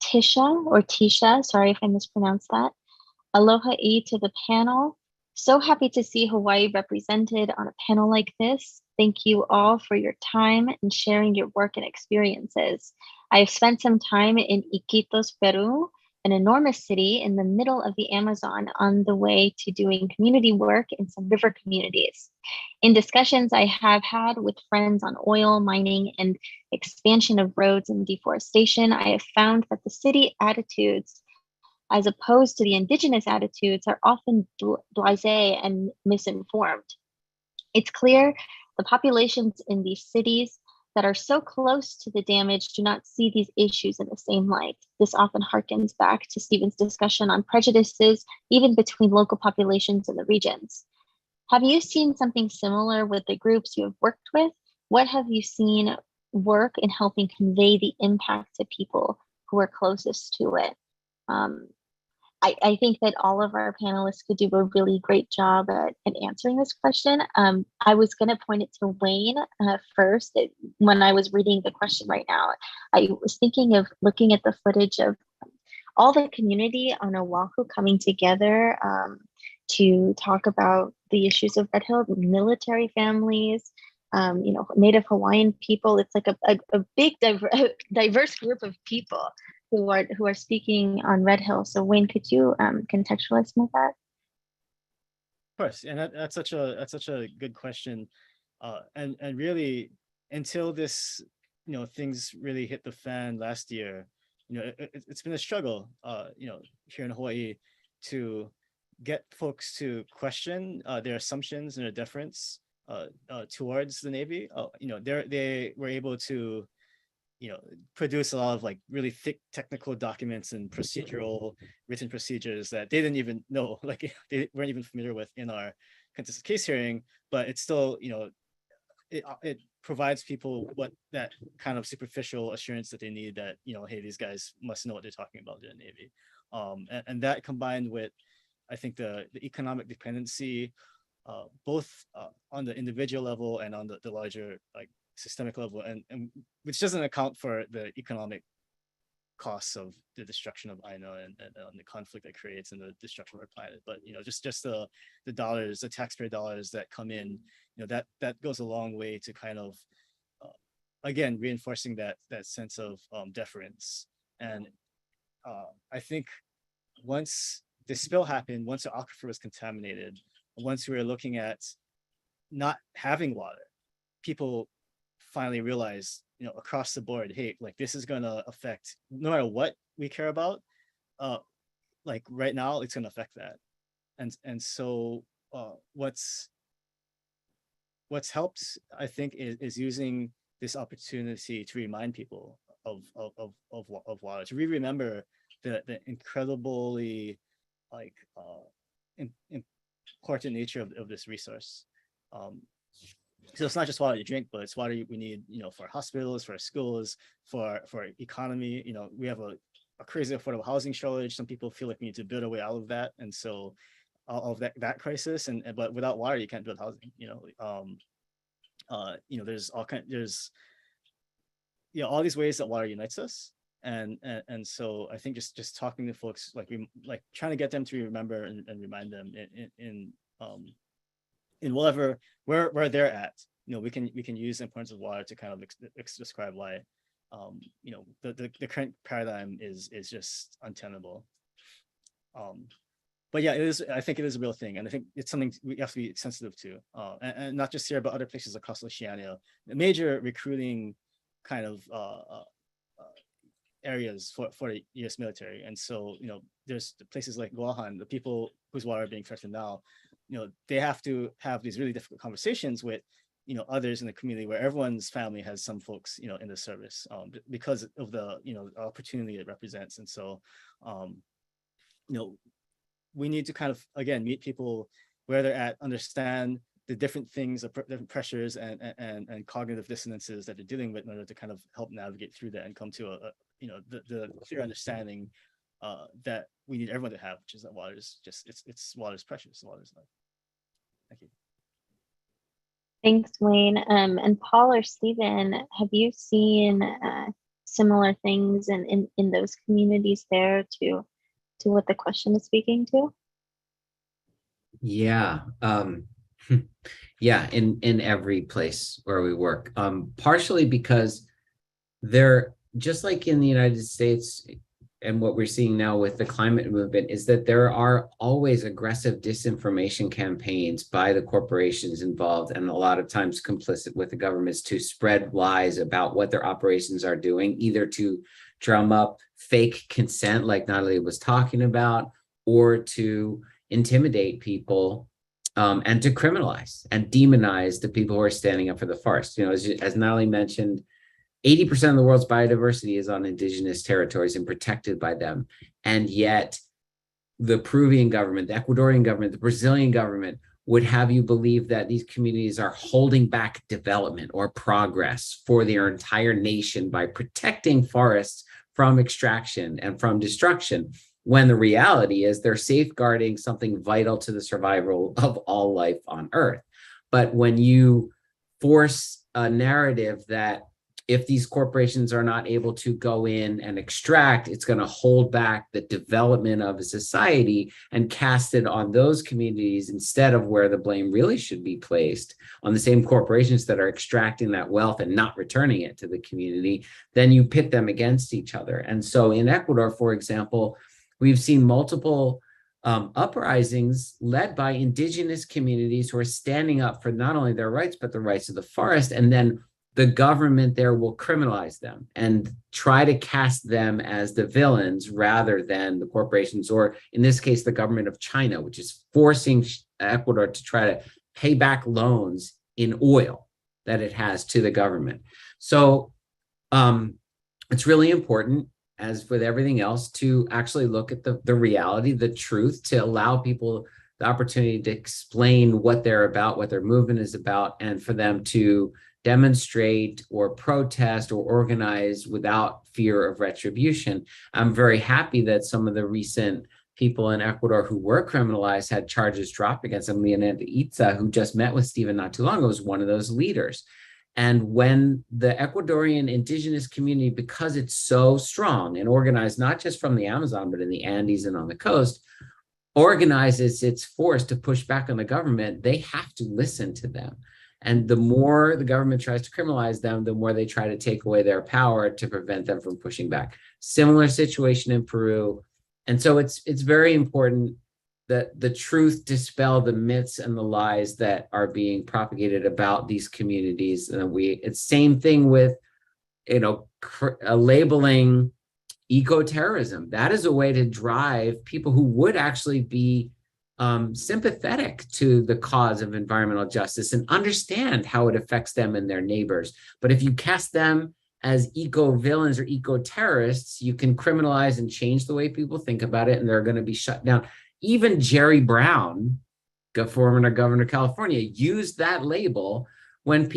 [SPEAKER 1] Tisha, sorry if I mispronounced that. Aloha e to the panel. So happy to see Hawaii represented on a panel like this. Thank you all for your time and sharing your work and experiences. I have spent some time in Iquitos, Peru, an enormous city in the middle of the Amazon on the way to doing community work in some river communities. In discussions I have had with friends on oil, mining, and expansion of roads and deforestation, I have found that the city attitudes, as opposed to the indigenous attitudes, are often blasé and misinformed. It's clear the populations in these cities that are so close to the damage do not see these issues in the same light. This often harkens back to Stephen's discussion on prejudices, even between local populations in the regions. Have you seen something similar with the groups you have worked with? What have you seen work in helping convey the impact to people who are closest to it? I think that all of our panelists could do a really great job at answering this question. I was going to point it to Wayne first. When I was reading the question right now, I was thinking of looking at the footage of all the community on Oahu coming together to talk about the issues of Red Hill, military families, Native Hawaiian people. It's like a big diverse group of people who are speaking on Red Hill. So Wayne, could you contextualize some of that?
[SPEAKER 6] Of course, and that's such a good question, and really until this, things really hit the fan last year, it's been a struggle, here in Hawaii to get folks to question their assumptions and their deference towards the Navy. They were able to produce a lot of like really thick technical documents and procedural written procedures that they didn't even know, like they weren't even familiar with in our contested case hearing, but it's still, it provides people what that kind of superficial assurance that they need that, hey, these guys must know what they're talking about in the Navy. And that combined with, I think the economic dependency, both on the individual level and on the larger like systemic level, and which doesn't account for the economic costs of the destruction of Aina and the conflict that creates and the destruction of our planet. But just the dollars, the taxpayer dollars that come in, that goes a long way to kind of again reinforcing that sense of deference. And I think once the spill happened, once the aquifer was contaminated, once we were looking at not having water, people finally realized, across the board, hey, like this is going to affect no matter what we care about. Like right now, it's going to affect that. And so what's helped, I think, is using this opportunity to remind people of water, to remember the incredibly like important nature of this resource. So it's not just water you drink, but it's water we need, for hospitals, for schools, for economy. We have a crazy affordable housing shortage. Some people feel like we need to build our way out of that, and so all of that crisis. But without water, you can't build housing. There's all these ways that water unites us, and so I think just talking to folks, like trying to get them to remember and remind them in whatever where they're at, we can use the importance of water to kind of describe why the current paradigm is just untenable. But yeah, I think it is a real thing, and I think it's something we have to be sensitive to, and not just here, but other places across Oceania. The major recruiting kind of areas for the U.S. military, and so there's places like Oahu, the people whose water are being threatened now. They have to have these really difficult conversations with others in the community where everyone's family has some folks in the service, because of the opportunity it represents. And so we need to kind of again meet people where they're at, understand the different things, different pressures and cognitive dissonances that they're dealing with in order to kind of help navigate through that and come to the clear understanding that we need everyone to have, which is that water is just water's precious, water's life. Thank you.
[SPEAKER 1] Thanks, Wayne. And Paul or Stephen, have you seen similar things in those communities there to what the question is speaking to?
[SPEAKER 2] Yeah. Yeah, in every place where we work. Partially because they're just like in the United States, and what we're seeing now with the climate movement is that there are always aggressive disinformation campaigns by the corporations involved, and a lot of times complicit with the governments, to spread lies about what their operations are doing, either to drum up fake consent like Natalie was talking about, or to intimidate people, and to criminalize and demonize the people who are standing up for the forest. As Natalie mentioned, 80% of the world's biodiversity is on indigenous territories and protected by them. And yet the Peruvian government, the Ecuadorian government, the Brazilian government would have you believe that these communities are holding back development or progress for their entire nation by protecting forests from extraction and from destruction, when the reality is they're safeguarding something vital to the survival of all life on Earth. But when you force a narrative that if these corporations are not able to go in and extract, it's going to hold back the development of a society, and cast it on those communities instead of where the blame really should be placed, on the same corporations that are extracting that wealth and not returning it to the community, then you pit them against each other. And so in Ecuador, for example, we've seen multiple uprisings led by indigenous communities who are standing up for not only their rights, but the rights of the forest. And then the government there will criminalize them and try to cast them as the villains rather than the corporations, or in this case, the government of China, which is forcing Ecuador to try to pay back loans in oil that it has to the government. So it's really important, as with everything else, to actually look at the reality, the truth, to allow people the opportunity to explain what they're about, what their movement is about, and for them to demonstrate or protest or organize without fear of retribution. I'm very happy that some of the recent people in Ecuador who were criminalized had charges dropped against them. Leonard, who just met with Stephen not too long ago, was one of those leaders. And when the Ecuadorian indigenous community, because it's so strong and organized, not just from the Amazon, but in the Andes and on the coast, organizes its force to push back on the government, they have to listen to them. And the more the government tries to criminalize them, the more they try to take away their power to prevent them from pushing back. Similar situation in Peru. And so it's very important that the truth dispel the myths and the lies that are being propagated about these communities. And it's same thing with, labeling eco-terrorism. That is a way to drive people who would actually be sympathetic to the cause of environmental justice and understand how it affects them and their neighbors. But if you cast them as eco-villains or eco-terrorists, you can criminalize and change the way people think about it, and they're going to be shut down. Even Jerry Brown, former governor of California, used that label when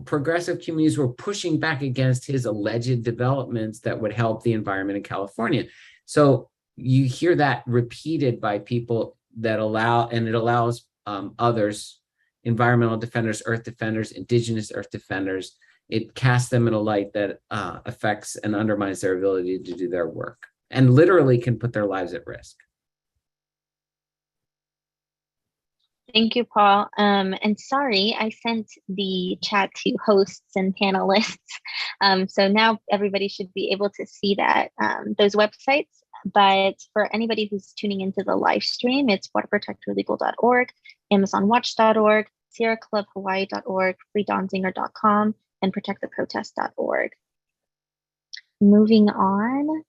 [SPEAKER 2] progressive communities were pushing back against his alleged developments that would help the environment in California. So you hear that repeated by people that it allows others, environmental defenders, earth defenders, indigenous earth defenders. It casts them in a light that affects and undermines their ability to do their work, and literally can put their lives at risk.
[SPEAKER 1] Thank you, Paul. And sorry, I sent the chat to hosts and panelists. So now everybody should be able to see that, those websites. But for anybody who's tuning into the live stream, it's waterprotectorlegal.org, amazonwatch.org, sierraclubhawaii.org, freedonzinger.com, and protecttheprotest.org. Moving on,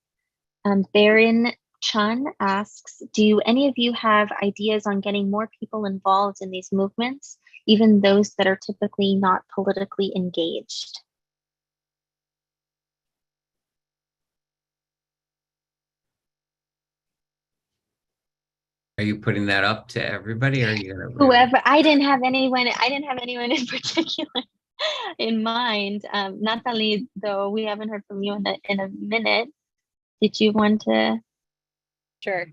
[SPEAKER 1] Baron Chun asks, do any of you have ideas on getting more people involved in these movements, even those that are typically not politically engaged?
[SPEAKER 2] Are you putting that up to everybody, or are you gonna?
[SPEAKER 1] Whoever, I didn't have anyone in particular in mind. Natalie, though, we haven't heard from you in a minute. Did you want to?
[SPEAKER 9] Sure.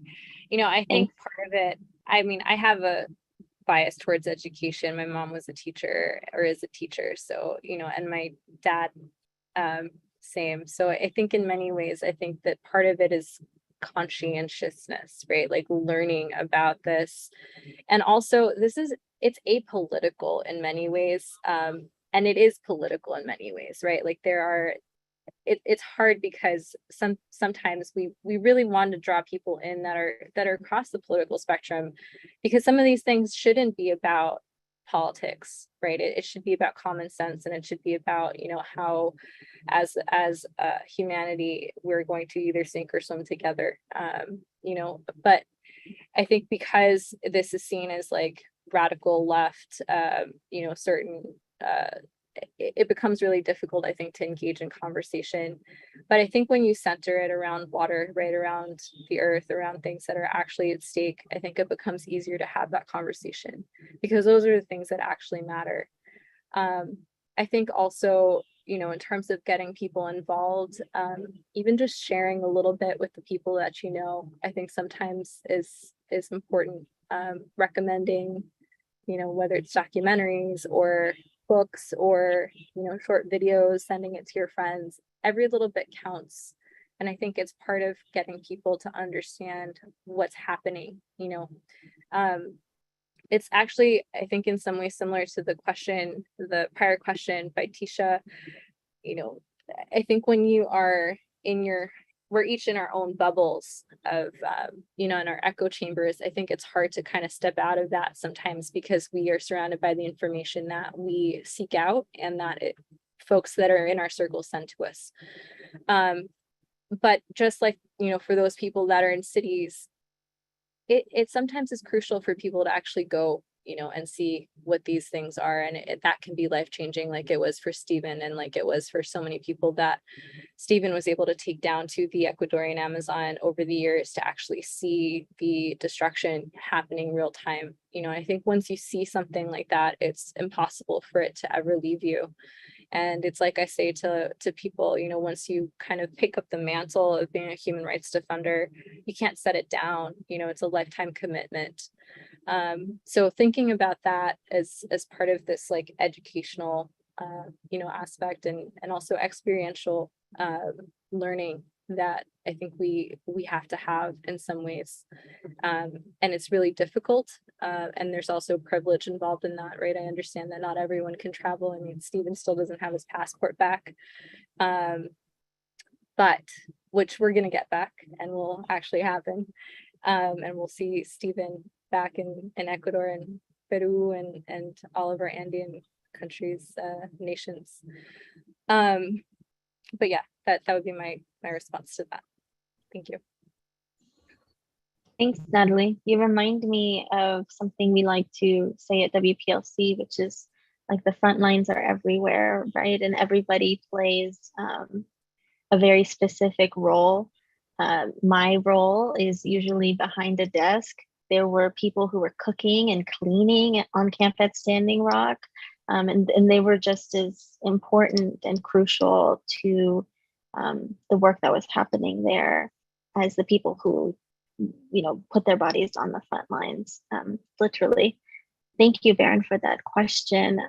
[SPEAKER 9] You know, I think part of it, I mean, I have a bias towards education. My mom was a teacher, or is a teacher. So, you know, and my dad, same. So I think in many ways, I think that part of it is conscientiousness, right? Like learning about this. And also it's apolitical in many ways. And it is political in many ways, right? Like it's hard because sometimes we really want to draw people in that are across the political spectrum, because some of these things shouldn't be about politics, right? It should be about common sense, and it should be about, you know, how as humanity we're going to either sink or swim together, you know. But I think because this is seen as like radical left, you know, certain it becomes really difficult, I think, to engage in conversation. But I think when you center it around water, right, around the earth, around things that are actually at stake, I think it becomes easier to have that conversation, because those are the things that actually matter. I think also, you know, in terms of getting people involved, even just sharing a little bit with the people that you know, I think sometimes is important. Recommending, you know, whether it's documentaries or books or, you know, short videos, sending it to your friends, every little bit counts. And I think it's part of getting people to understand what's happening, you know. It's actually, I think, in some ways similar to the prior question by Tisha. You know, I think when you are we're each in our own bubbles of, you know, in our echo chambers, I think it's hard to kind of step out of that sometimes, because we are surrounded by the information that we seek out and that folks that are in our circle send to us. But just like, you know, for those people that are in cities, it sometimes is crucial for people to actually go, you know, and see what these things are. And that can be life-changing, like it was for Stephen, and like it was for so many people that Stephen was able to take down to the Ecuadorian Amazon over the years to actually see the destruction happening real time. You know, I think once you see something like that, it's impossible for it to ever leave you. And it's like I say to people, you know, once you kind of pick up the mantle of being a human rights defender, you can't set it down. You know, it's a lifetime commitment. So thinking about that as part of this like educational, you know, aspect and also experiential learning that I think we have to have in some ways. And it's really difficult. And there's also privilege involved in that, right? I understand that not everyone can travel. I mean, Stephen still doesn't have his passport back, but which we're going to get back and will actually happen. And we'll see Stephen back in Ecuador and Peru and all of our Andean countries, nations. But yeah, that would be my response to that. Thank you.
[SPEAKER 1] Thanks, Natalie. You remind me of something we like to say at WPLC, which is like the front lines are everywhere, right? And everybody plays a very specific role. My role is usually behind a desk. There were people who were cooking and cleaning on camp at Standing Rock. And they were just as important and crucial to the work that was happening there as the people who, you know, put their bodies on the front lines, literally. Thank you, Baron, for that question.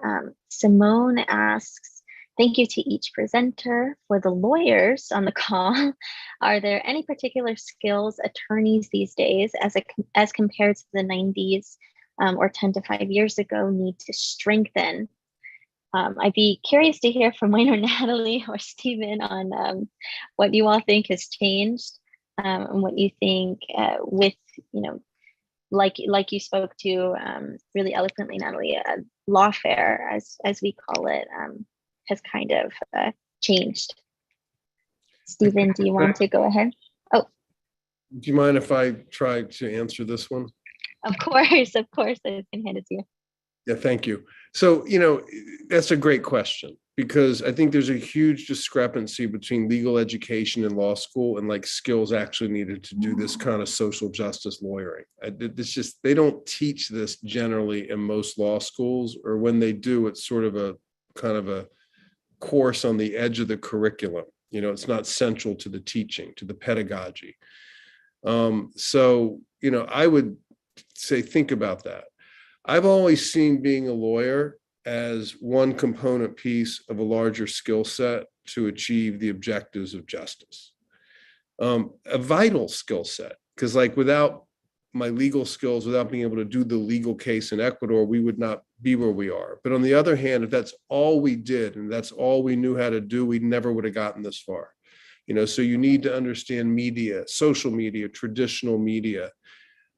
[SPEAKER 1] Simone asks, thank you to each presenter. For the lawyers on the call, are there any particular skills attorneys these days as compared to the 90s or 10 to 5 years ago need to strengthen? I'd be curious to hear from Wayne or Natalie or Stephen on what you all think has changed, and what you think with, like you spoke to really eloquently, Natalie, lawfare, as we call it, has kind of changed. Stephen, do you want to go ahead? Oh,
[SPEAKER 7] Do you mind if I try to answer this one?
[SPEAKER 1] of course, I can hand it to you.
[SPEAKER 7] Yeah, thank you. So, that's a great question, because I think there's a huge discrepancy between legal education and law school and like skills actually needed to do this kind of social justice lawyering. It's just, they don't teach this generally in most law schools, or when they do, it's sort of a kind of a course on the edge of the curriculum. It's not central to the teaching, to the pedagogy. So, I would say, think about that. I've always seen being a lawyer as one component piece of a larger skill set to achieve the objectives of justice. A vital skill set, because like without my legal skills, without being able to do the legal case in Ecuador, we would not be where we are. But on the other hand, if that's all we did and that's all we knew how to do, we never would have gotten this far. So you need to understand media, social media, traditional media.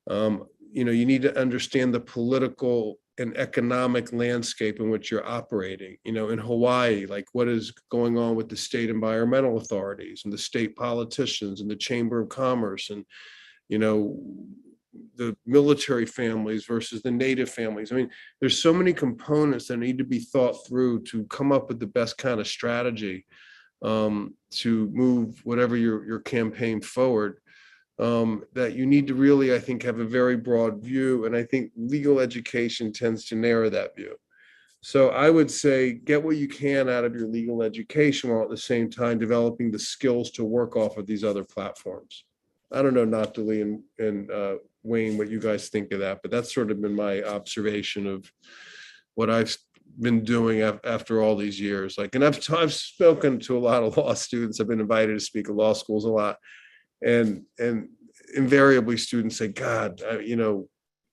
[SPEAKER 7] You need to understand the political and economic landscape in which you're operating. In Hawaii, like what is going on with the state environmental authorities and the state politicians and the Chamber of Commerce, and the military families versus the native families. I mean, there's so many components that need to be thought through to come up with the best kind of strategy to move whatever your campaign forward. That you need to really, I think, have a very broad view. And I think legal education tends to narrow that view. So I would say get what you can out of your legal education while at the same time developing the skills to work off of these other platforms. I don't know, Natalie and Wayne, what you guys think of that, but that's sort of been my observation of what I've been doing after all these years. Like, and I've spoken to a lot of law students. I've been invited to speak at law schools a lot. And invariably students say, God,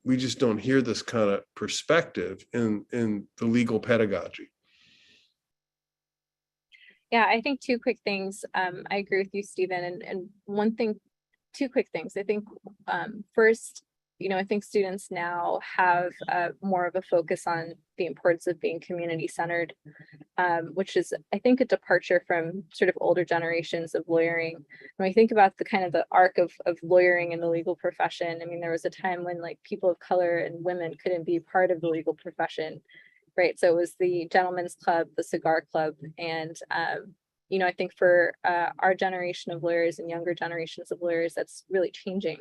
[SPEAKER 7] we just don't hear this kind of perspective in the legal pedagogy.
[SPEAKER 9] Yeah, I think two quick things. I agree with you, Stephen. And two quick things. I think first, I think students now have more of a focus on the importance of being community-centered, which is, I think, a departure from sort of older generations of lawyering. When we think about the kind of the arc of lawyering in the legal profession, I mean, there was a time when like people of color and women couldn't be part of the legal profession, right? So it was the gentleman's club, the cigar club, and I think for our generation of lawyers and younger generations of lawyers, that's really changing.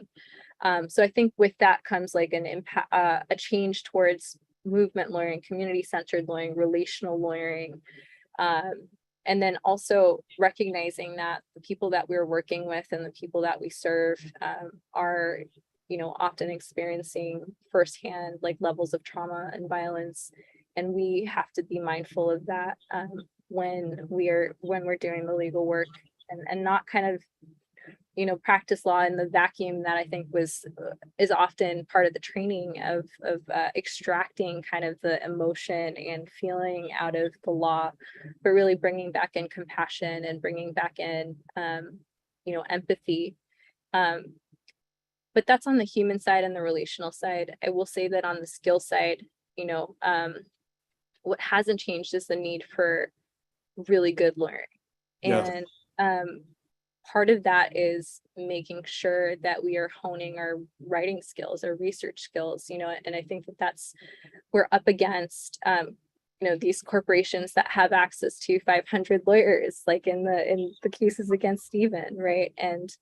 [SPEAKER 9] So I think with that comes like an impact, a change towards movement lawyering, community-centered lawyering, relational lawyering, and then also recognizing that the people that we're working with and the people that we serve are, often experiencing firsthand like levels of trauma and violence, and we have to be mindful of that when we're doing the legal work, and not kind of practice law in the vacuum that I think is often part of the training of extracting kind of the emotion and feeling out of the law, but really bringing back in compassion and bringing back in empathy. But that's on the human side and the relational side. I will say that on the skill side, what hasn't changed is the need for really good lawyering.
[SPEAKER 7] Yeah.
[SPEAKER 9] And part of that is making sure that we are honing our writing skills, our research skills, and I think that we're up against, these corporations that have access to 500 lawyers, like in the cases against Stephen, right? And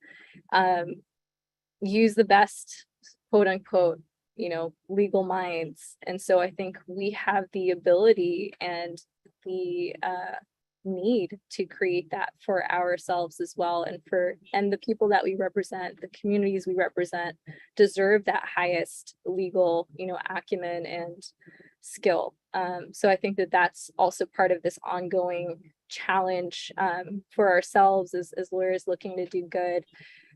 [SPEAKER 9] use the best, quote unquote, legal minds. And so I think we have the ability and the need to create that for ourselves as well, and the people that we represent, the communities we represent, deserve that highest legal acumen and skill. So I think that that's also part of this ongoing challenge for ourselves as lawyers looking to do good.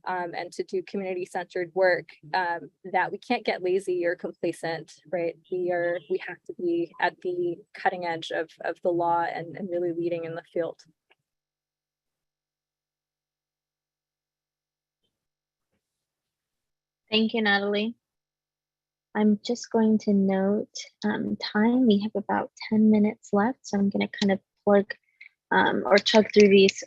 [SPEAKER 9] and to do community-centered work, that we can't get lazy or complacent, right? We have to be at the cutting edge of the law and really leading in the field.
[SPEAKER 1] Thank you, Natalie. I'm just going to note time. We have about 10 minutes left, so I'm going to kind of plug or chug through these,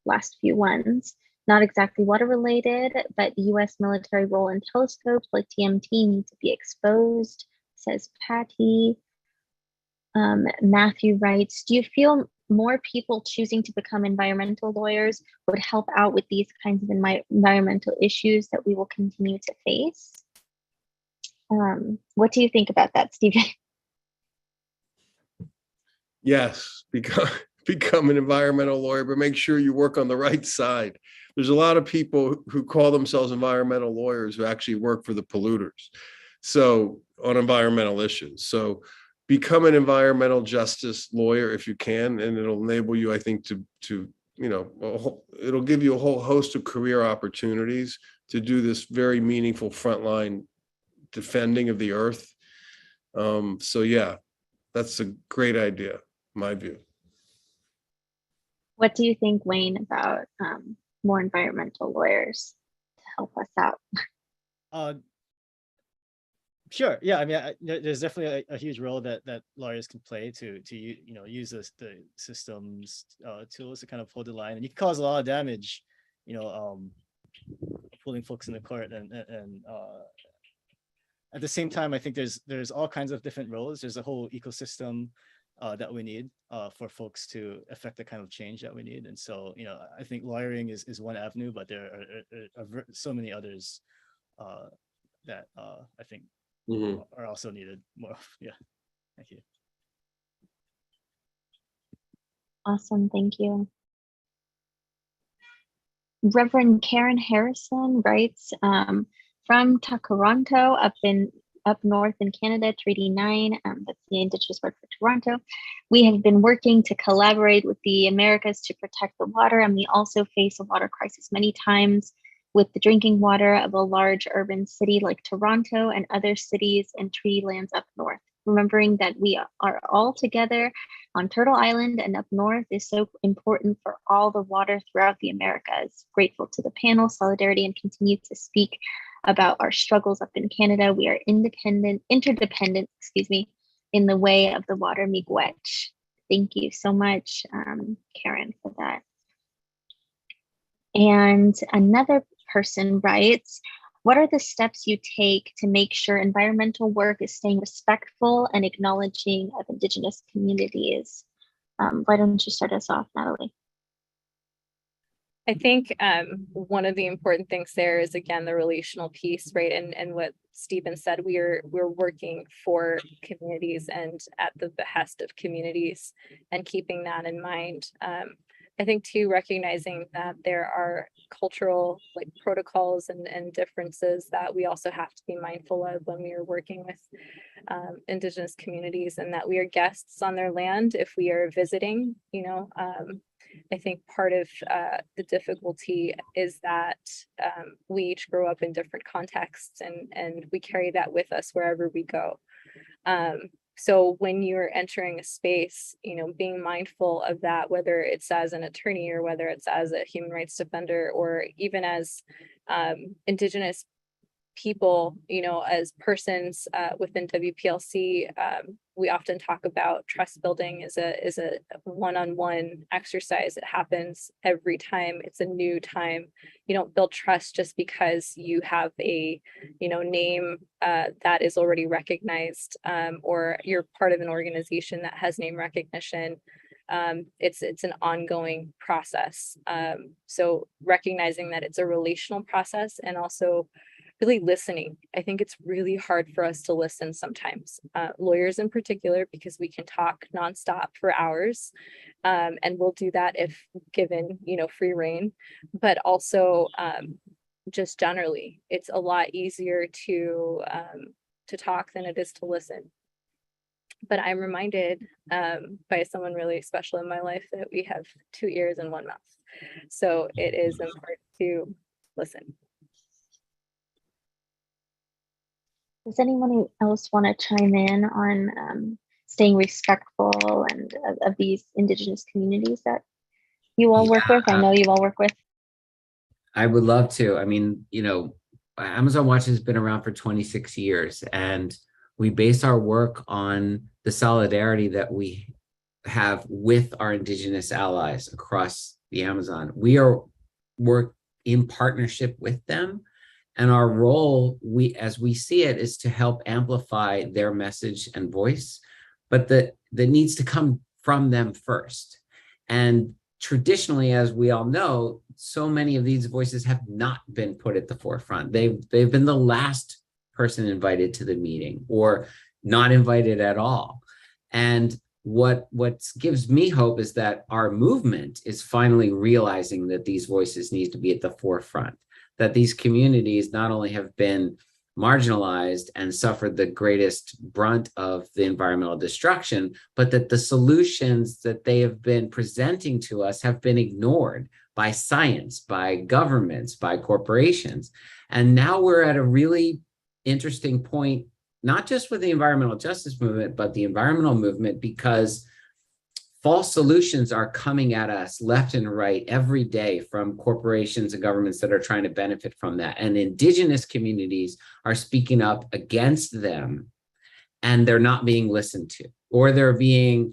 [SPEAKER 1] last few ones. Not exactly water related, but US military role in telescopes like TMT need to be exposed, says Patty. Matthew writes, do you feel more people choosing to become environmental lawyers would help out with these kinds of environmental issues that we will continue to face? What do you think about that, Stephen?
[SPEAKER 7] Yes, become an environmental lawyer, but make sure you work on the right side. There's a lot of people who call themselves environmental lawyers who actually work for the polluters. So on environmental issues. So become an environmental justice lawyer if you can, and it'll enable you, I think, to it'll give you a whole host of career opportunities to do this very meaningful frontline defending of the earth. So yeah, that's a great idea, in my view.
[SPEAKER 1] What do you think, Wayne, about more environmental lawyers to help us out?
[SPEAKER 6] Sure. Yeah. I mean, there's definitely a huge role that lawyers can play to use the systems tools to kind of hold the line, and you can cause a lot of damage, pulling folks in the court, and at the same time, I think there's all kinds of different roles. There's a whole ecosystem that we need for folks to affect the kind of change that we need. And so, I think lawyering is one avenue, but there are so many others that I think are also needed more. Yeah. Thank you.
[SPEAKER 1] Awesome. Thank you. Reverend Karen Harrison writes, from Takaranto up north in Canada, Treaty 9, that's the Indigenous word for Toronto. We have been working to collaborate with the Americas to protect the water, and we also face a water crisis many times with the drinking water of a large urban city like Toronto and other cities and treaty lands up north. Remembering that we are all together on Turtle Island and up north is so important for all the water throughout the Americas. Grateful to the panel, solidarity, and continue to speak about our struggles up in Canada. We are interdependent, in the way of the water miigwech. Thank you so much, Karen, for that. And another person writes, what are the steps you take to make sure environmental work is staying respectful and acknowledging of Indigenous communities? Why don't you start us off, Natalie?
[SPEAKER 9] I think one of the important things there is, again, the relational piece, right? And what Stephen said, we're working for communities and at the behest of communities, and keeping that in mind. I think too, recognizing that there are cultural protocols and differences that we also have to be mindful of when we are working with Indigenous communities, and that we are guests on their land if we are visiting. I think part of the difficulty is that we each grow up in different contexts, and we carry that with us wherever we go. So when you're entering a space, being mindful of that, whether it's as an attorney or whether it's as a human rights defender, or even as Indigenous people, as persons within WPLC, we often talk about trust building is a one-on-one exercise. It happens every time. It's a new time. You don't build trust just because you have a name that is already recognized, or you're part of an organization that has name recognition. It's an ongoing process. So recognizing that it's a relational process, and also really listening. I think it's really hard for us to listen sometimes, lawyers in particular, because we can talk nonstop for hours, and we'll do that if given, free rein. But also, just generally, it's a lot easier to talk than it is to listen. but I'm reminded by someone really special in my life that we have 2 ears and 1 mouth. So it is important to listen.
[SPEAKER 1] Does anyone else want to chime in on staying respectful and of these Indigenous communities that you all work with? I know you all work with.
[SPEAKER 2] I would love to. I mean, you know, Amazon Watch has been around for 26 years, and we base our work on the solidarity that we have with our Indigenous allies across the Amazon. We work in partnership with them, and our role, as we see it, is to help amplify their message and voice, but that needs to come from them first. And traditionally, as we all know, so many of these voices have not been put at the forefront. They've been the last person invited to the meeting or not invited at all. And what gives me hope is that our movement is finally realizing that these voices need to be at the forefront, that these communities not only have been marginalized and suffered the greatest brunt of the environmental destruction, but that the solutions that they have been presenting to us have been ignored by science, by governments, by corporations. And now we're at a really interesting point, not just with the environmental justice movement, but the environmental movement, because false solutions are coming at us left and right every day from corporations and governments that are trying to benefit from that. And Indigenous communities are speaking up against them, and they're not being listened to, or they're being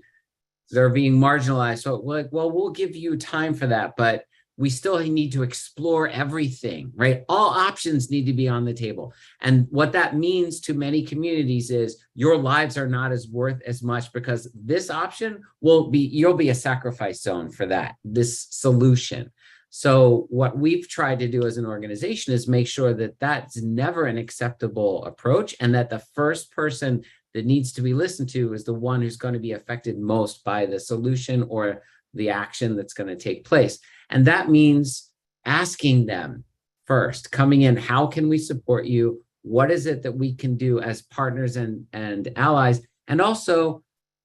[SPEAKER 2] marginalized. So like, well, we'll give you time for that, but we still need to explore everything, right? All options need to be on the table. And what that means to many communities is your lives are not as worth as much because this option you'll be a sacrifice zone for this solution. So what we've tried to do as an organization is make sure that that's never an acceptable approach, and that the first person that needs to be listened to is the one who's going to be affected most by the solution or the action that's going to take place. And that means asking them first, coming in, how can we support you? What is it that we can do as partners and allies? And also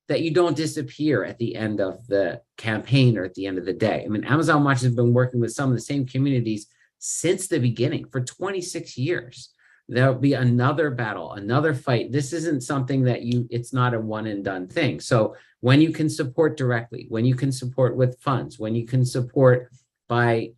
[SPEAKER 2] that you don't disappear at the end of the campaign or at the end of the day. I mean, Amazon Watch has been working with some of the same communities since the beginning for 26 years. There'll be another battle, another fight. This isn't something that it's not a one and done thing. So when you can support directly, when you can support with funds, when you can support by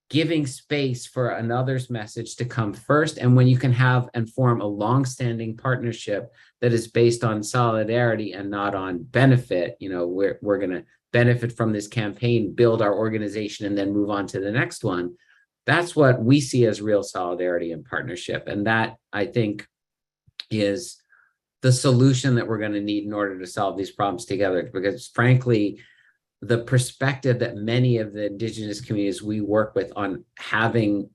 [SPEAKER 2] giving space for another's message to come first, and when you can have and form a long-standing partnership that is based on solidarity and not on benefit, you know, we're going to benefit from this campaign, build our organization, and then move on to the next one. That's what we see as real solidarity and partnership. And that, I think, is the solution that we're going to need in order to solve these problems together. Because frankly, the perspective that many of the Indigenous communities we work with on having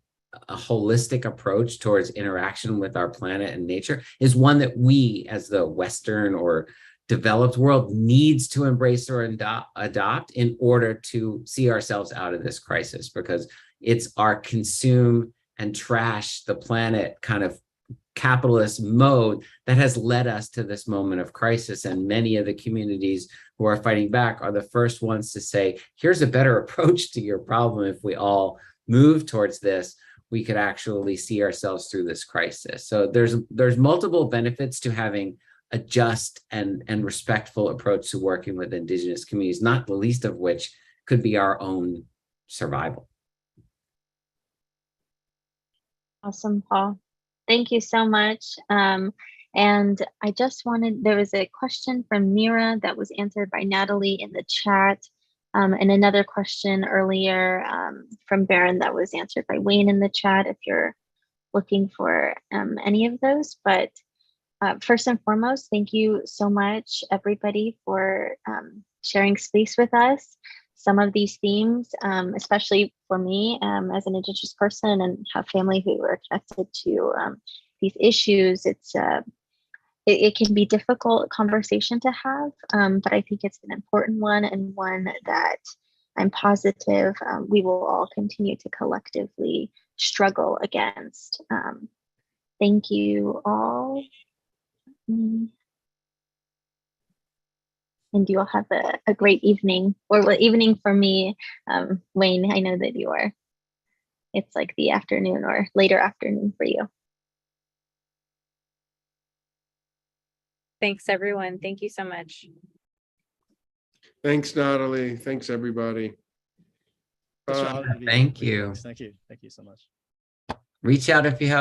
[SPEAKER 2] a holistic approach towards interaction with our planet and nature is one that we, as the Western or developed world, needs to embrace or adopt in order to see ourselves out of this crisis, because it's our consume and trash the planet kind of capitalist mode that has led us to this moment of crisis. And many of the communities who are fighting back are the first ones to say, here's a better approach to your problem. If we all move towards this, we could actually see ourselves through this crisis. So there's multiple benefits to having a just and respectful approach to working with Indigenous communities, not the least of which could be our own survival.
[SPEAKER 1] Awesome, Paul. Thank you so much. And I just there was a question from Mira that was answered by Natalie in the chat, and another question earlier from Baron that was answered by Wayne in the chat, if you're looking for any of those. But first and foremost, thank you so much, everybody, for sharing space with us. Some of these themes, especially for me as an Indigenous person and have family who are connected to these issues, it can be difficult conversation to have, but I think it's an important one, and one that I'm positive we will all continue to collectively struggle against. Thank you all. And you all have a great evening, or well, evening for me. Wayne, I know that you are. It's like the afternoon or later afternoon for you.
[SPEAKER 9] Thanks, everyone. Thank you so much.
[SPEAKER 7] Thanks, Natalie. Thanks, everybody.
[SPEAKER 6] Such an honor to be
[SPEAKER 2] Thank
[SPEAKER 6] with
[SPEAKER 2] you.
[SPEAKER 6] guys. Thank you so much.
[SPEAKER 2] Reach out if you have